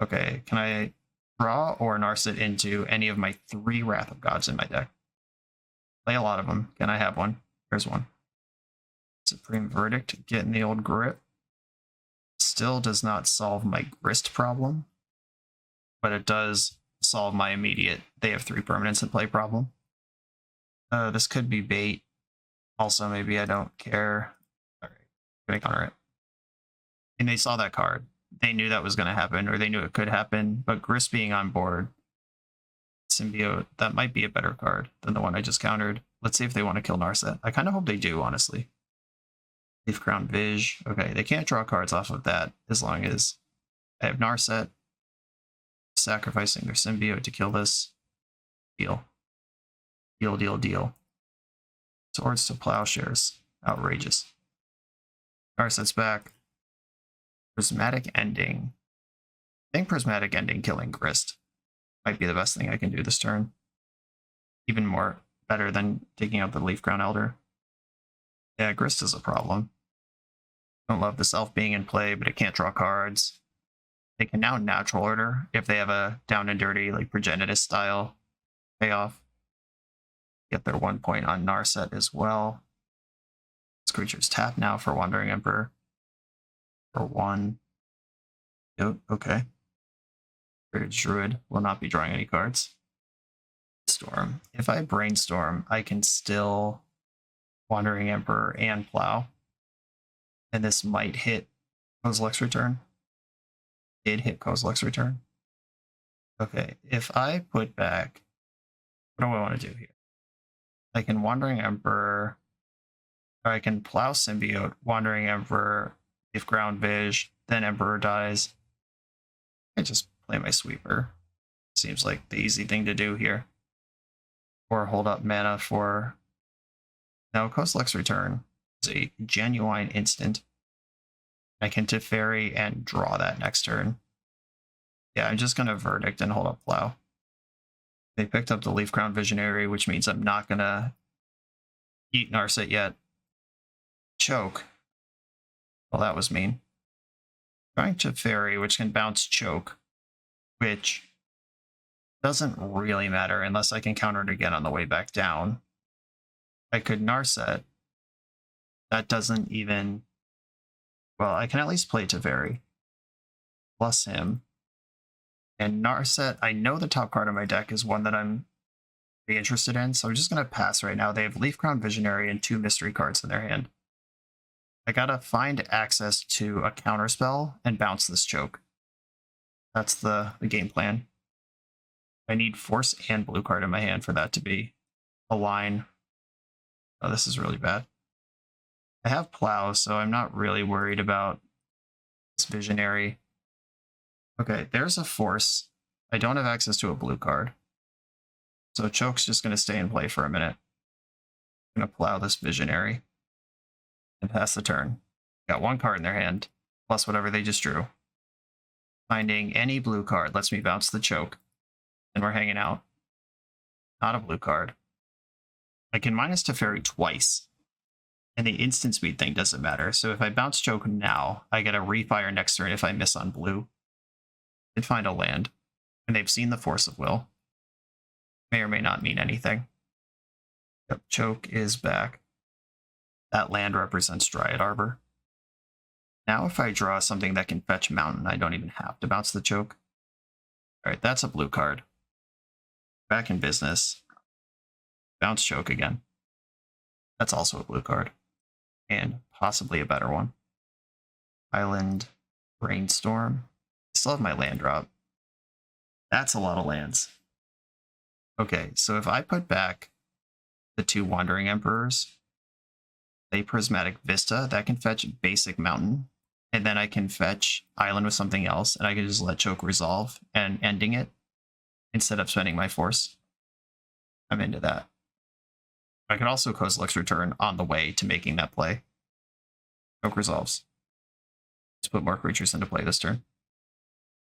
Okay, can I Draw or Narset into any of my 3 Wrath of Gods in my deck. Play a lot of them. Can I have one? There's one. Supreme Verdict, getting the old grip. Still does not solve my Grist problem, but it does solve my immediate they have 3 permanents in play problem. This could be bait. Also, maybe I don't care. All right, gonna counter it. And they saw that card. They knew that was going to happen, or they knew it could happen, but Grist being on board, Symbiote, that might be a better card than the one I just countered. Let's see if they want to kill Narset. I kind of hope they do, honestly. Leaf Crown Vig. Okay, they can't draw cards off of that as long as I have Narset. Sacrificing their Symbiote to kill this. Deal. Deal, deal, deal. Swords to Plowshares. Outrageous. Narset's back. Prismatic Ending. I think Prismatic Ending killing Grist might be the best thing I can do this turn. Even more better than taking out the Leaf Crown Elder. Yeah, Grist is a problem. Don't love this elf being in play, but it can't draw cards. They can now natural order if they have a down and dirty, like Progenitus style payoff. Get their 1 point on Narset as well. This creature's tapped now for Wandering Emperor. For 1. Yep, okay. Druid will not be drawing any cards. Storm. If I Brainstorm, I can still Wandering Emperor and Plow. And this might hit Kozilek's Return. Did hit Kozilek's Return. Okay, if I put back... What do I want to do here? I can Wandering Emperor... Or I can Plow Symbiote, Wandering Emperor... If Ground Vig, then Emperor dies. I just play my Sweeper. Seems like the easy thing to do here. Or hold up mana for... No, Kozilek's Return is a genuine instant. I can Teferi and draw that next turn. Yeah, I'm just going to Verdict and hold up Plow. They picked up the Leaf Crown Visionary, which means I'm not going to eat Narset yet. Choke. Well, that was mean. Trying to Fairy, which can bounce Choke, which doesn't really matter unless I can counter it again on the way back down. I could Narset. That doesn't even... Well, I can at least play Teferi. Plus him. And Narset, I know the top card of my deck is one that I'm be interested in, so I'm just going to pass right now. They have Leaf Crown Visionary and 2 mystery cards in their hand. I gotta find access to a counterspell and bounce this Choke. That's the game plan. I need Force and blue card in my hand for that to be a line. Oh, this is really bad. I have Plow, so I'm not really worried about this Visionary. Okay, there's a Force. I don't have access to a blue card. So Choke's just going to stay in play for a minute. I'm going to Plow this Visionary. And pass the turn. Got 1 card in their hand, plus whatever they just drew. Finding any blue card lets me bounce the Choke. And we're hanging out. Not a blue card. I can minus Teferi twice. And the instant speed thing doesn't matter. So if I bounce Choke now, I get a refire next turn if I miss on blue. Did find a land. And they've seen the Force of Will. May or may not mean anything. Yep, Choke is back. That land represents Dryad Arbor. Now if I draw something that can fetch Mountain, I don't even have to bounce the Choke. Alright, that's a blue card. Back in business. Bounce Choke again. That's also a blue card. And possibly a better one. Island, Brainstorm. I still have my land drop. That's a lot of lands. Okay, so if I put back the 2 Wandering Emperors, a Prismatic Vista, that can fetch basic Mountain, and then I can fetch Island with something else, and I can just let Choke resolve and ending it instead of spending my Force. I'm into that. I could also Kozilek's Return on the way to making that play. Choke resolves. Let's put more creatures into play this turn.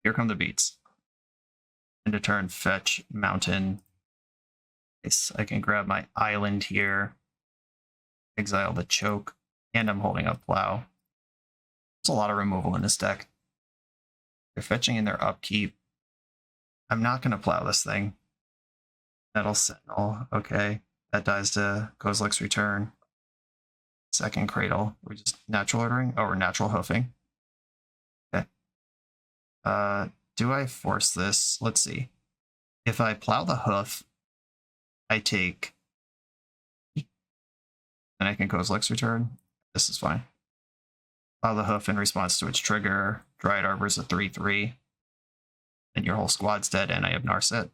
Here come the beats. End of turn, fetch Mountain. Nice. I can grab my Island here. Exile the Choke, and I'm holding up Plow. There's a lot of removal in this deck. They're fetching in their upkeep. I'm not going to plow this thing. Metal Sentinel. Okay. That dies to Kozilek's Return. Second Cradle. We're just natural ordering? Oh, we're natural hoofing. Okay. Do I force this? Let's see. If I plow the hoof, I take... and I can Kozilek's Return. This is fine. Plow the hoof in response to its trigger. Dryad Arbor's a 3/3. And your whole squad's dead, and I have Narset.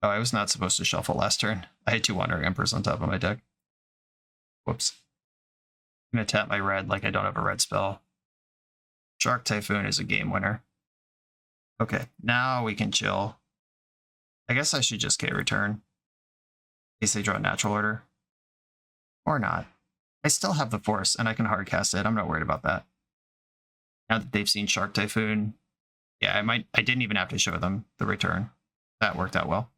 Oh, I was not supposed to shuffle last turn. I had 2 Wandering Emperors on top of my deck. Whoops. I'm going to tap my red like I don't have a red spell. Shark Typhoon is a game winner. Okay, now we can chill. I guess I should just K-Return. In case they draw a natural order. Or not. I still have the Force, and I can hardcast it. I'm not worried about that. Now that they've seen Shark Typhoon, yeah, I didn't even have to show them the return. That worked out well.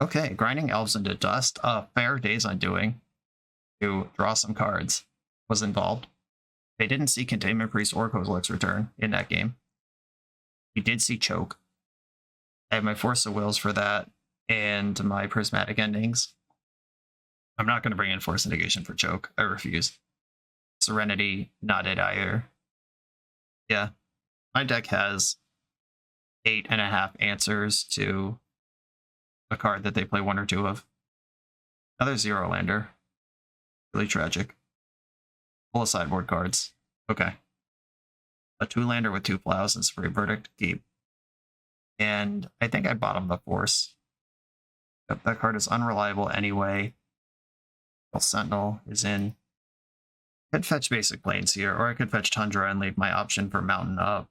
Okay, grinding elves into dust. A fair day's undoing to draw some cards was involved. They didn't see Containment Priest or Kozilek's Return in that game. We did see Choke. I have my Force of Wills for that and my Prismatic Endings. I'm not going to bring in Force Negation for Choke. I refuse. Serenity, not it either. Yeah. My deck has 8.5 answers to a card that they play 1 or 2 of. Another 0-lander. Really tragic. Full of sideboard cards. Okay. A 2-lander with 2 plows and Supreme Verdict. Keep. And I think I bottomed the Force. But that card is unreliable anyway. Sentinel is in. I could fetch basic planes here, or I could fetch Tundra and leave my option for Mountain up.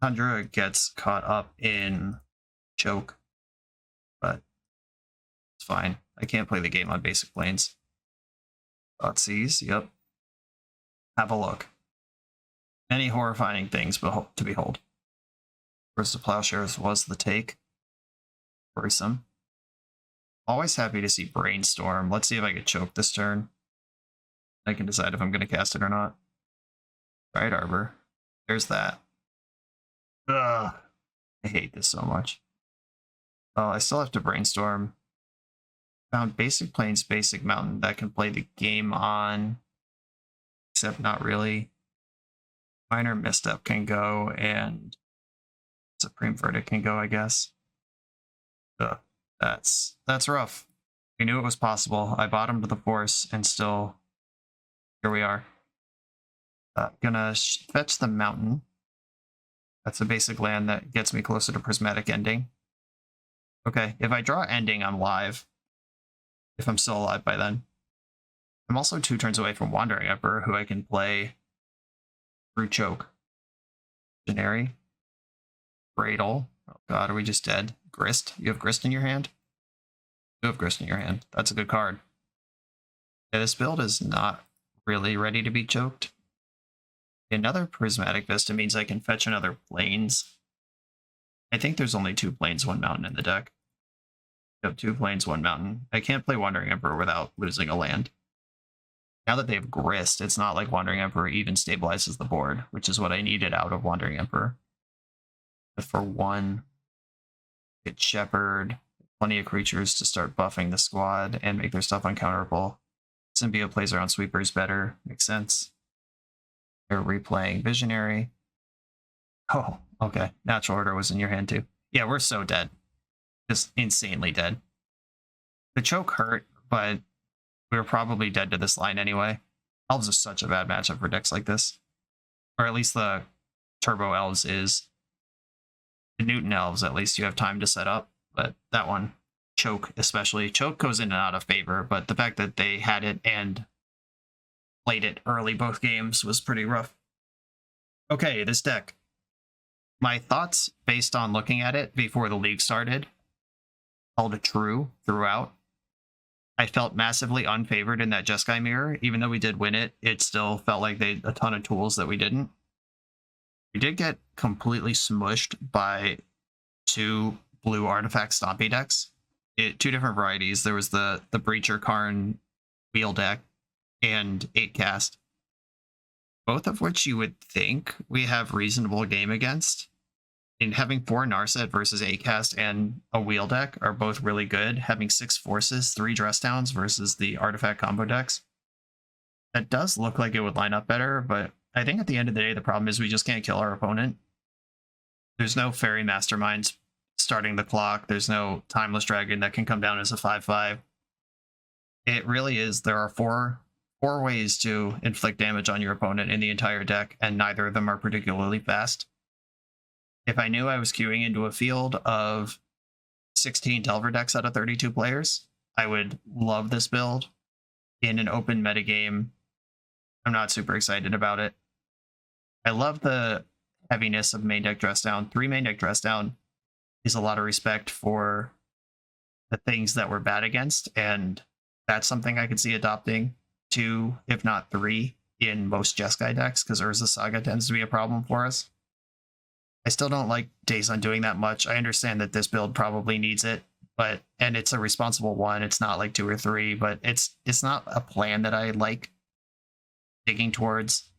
Tundra gets caught up in Choke, but it's fine. I can't play the game on basic planes. Thoughtseize, yep. Have a look. Many horrifying things to behold. First, the Plowshares was the take. Worrisome. Always happy to see Brainstorm. Let's see if I can choke this turn. I can decide if I'm going to cast it or not. Dryad Arbor. There's that. Ugh. I hate this so much. Well, I still have to Brainstorm. Found Basic Plains, Basic Mountain that can play the game on. Except not really. Minor Misstep can go, and Supreme Verdict can go, I guess. Ugh. That's rough. We knew it was possible. I bottomed the Force, and still, here we are. Gonna fetch the Mountain. That's a basic land that gets me closer to Prismatic Ending. Okay, if I draw Ending, I'm live. If I'm still alive by then. I'm also 2 turns away from Wandering Emperor, who I can play through Choke. Generi. Cradle. Oh god, are we just dead? Grist? You have Grist in your hand? You have Grist in your hand. That's a good card. Yeah, this build is not really ready to be choked. Another Prismatic Vista means I can fetch another Plains. I think there's only 2 Plains, 1 Mountain in the deck. You have 2 Plains, 1 Mountain. I can't play Wandering Emperor without losing a land. Now that they have Grist, it's not like Wandering Emperor even stabilizes the board, which is what I needed out of Wandering Emperor. But for 1, get Shepherd, plenty of creatures to start buffing the squad and make their stuff uncounterable. Symbiote plays around Sweepers better, makes sense. They're replaying Visionary. Oh, okay. Natural Order was in your hand too. Yeah, we're so dead. Just insanely dead. The choke hurt, but we were probably dead to this line anyway. Elves are such a bad matchup for decks like this. Or at least the Turbo Elves is. The Newton Elves, at least you have time to set up. But that one, Choke especially. Choke goes in and out of favor, but the fact that they had it and played it early both games was pretty rough. Okay, this deck. My thoughts based on looking at it before the league started held true throughout. I felt massively unfavored in that Jeskai mirror. Even though we did win it, it still felt like they had a ton of tools that we didn't. We did get completely smushed by 2 blue artifact stompy decks. 2 different varieties. There was the Breacher Karn wheel deck and 8 cast. Both of which you would think we have reasonable game against. And having 4 Narset versus 8 cast and a wheel deck are both really good. Having 6 forces, 3 dress downs versus the artifact combo decks. That does look like it would line up better, but I think at the end of the day, the problem is we just can't kill our opponent. There's no Fairy Masterminds starting the clock. There's no Timeless Dragon that can come down as a 5/5. It really is, there are four ways to inflict damage on your opponent in the entire deck, and neither of them are particularly fast. If I knew I was queuing into a field of 16 Delver decks out of 32 players, I would love this build. In an open metagame, I'm not super excited about it. I love the heaviness of main deck dress down. 3 main deck dress down is a lot of respect for the things that we're bad against, and that's something I could see adopting 2, if not 3, in most Jeskai decks, because Urza Saga tends to be a problem for us. I still don't like Days Undoing that much. I understand that this build probably needs it, and it's a responsible one. It's not like 2 or 3, but it's not a plan that I like digging towards.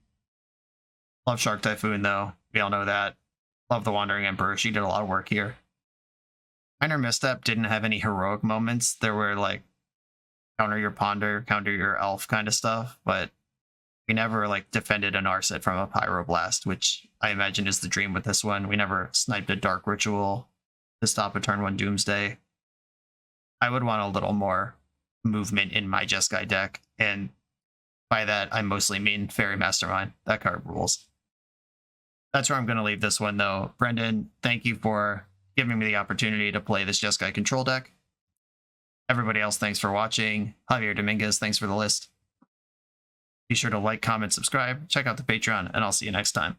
Love Shark Typhoon, though. We all know that. Love the Wandering Emperor. She did a lot of work here. Minor Misstep didn't have any heroic moments. There were like counter your Ponder, counter your Elf kind of stuff, but we never like defended an Narset from a Pyroblast, which I imagine is the dream with this one. We never sniped a Dark Ritual to stop a turn 1 Doomsday. I would want a little more movement in my Jeskai deck, and by that I mostly mean Fairy Mastermind. That card rules. That's where I'm going to leave this one, though. Brendan, thank you for giving me the opportunity to play this Jeskai control deck. Everybody else, thanks for watching. Javier Dominguez, thanks for the list. Be sure to like, comment, subscribe, check out the Patreon, and I'll see you next time.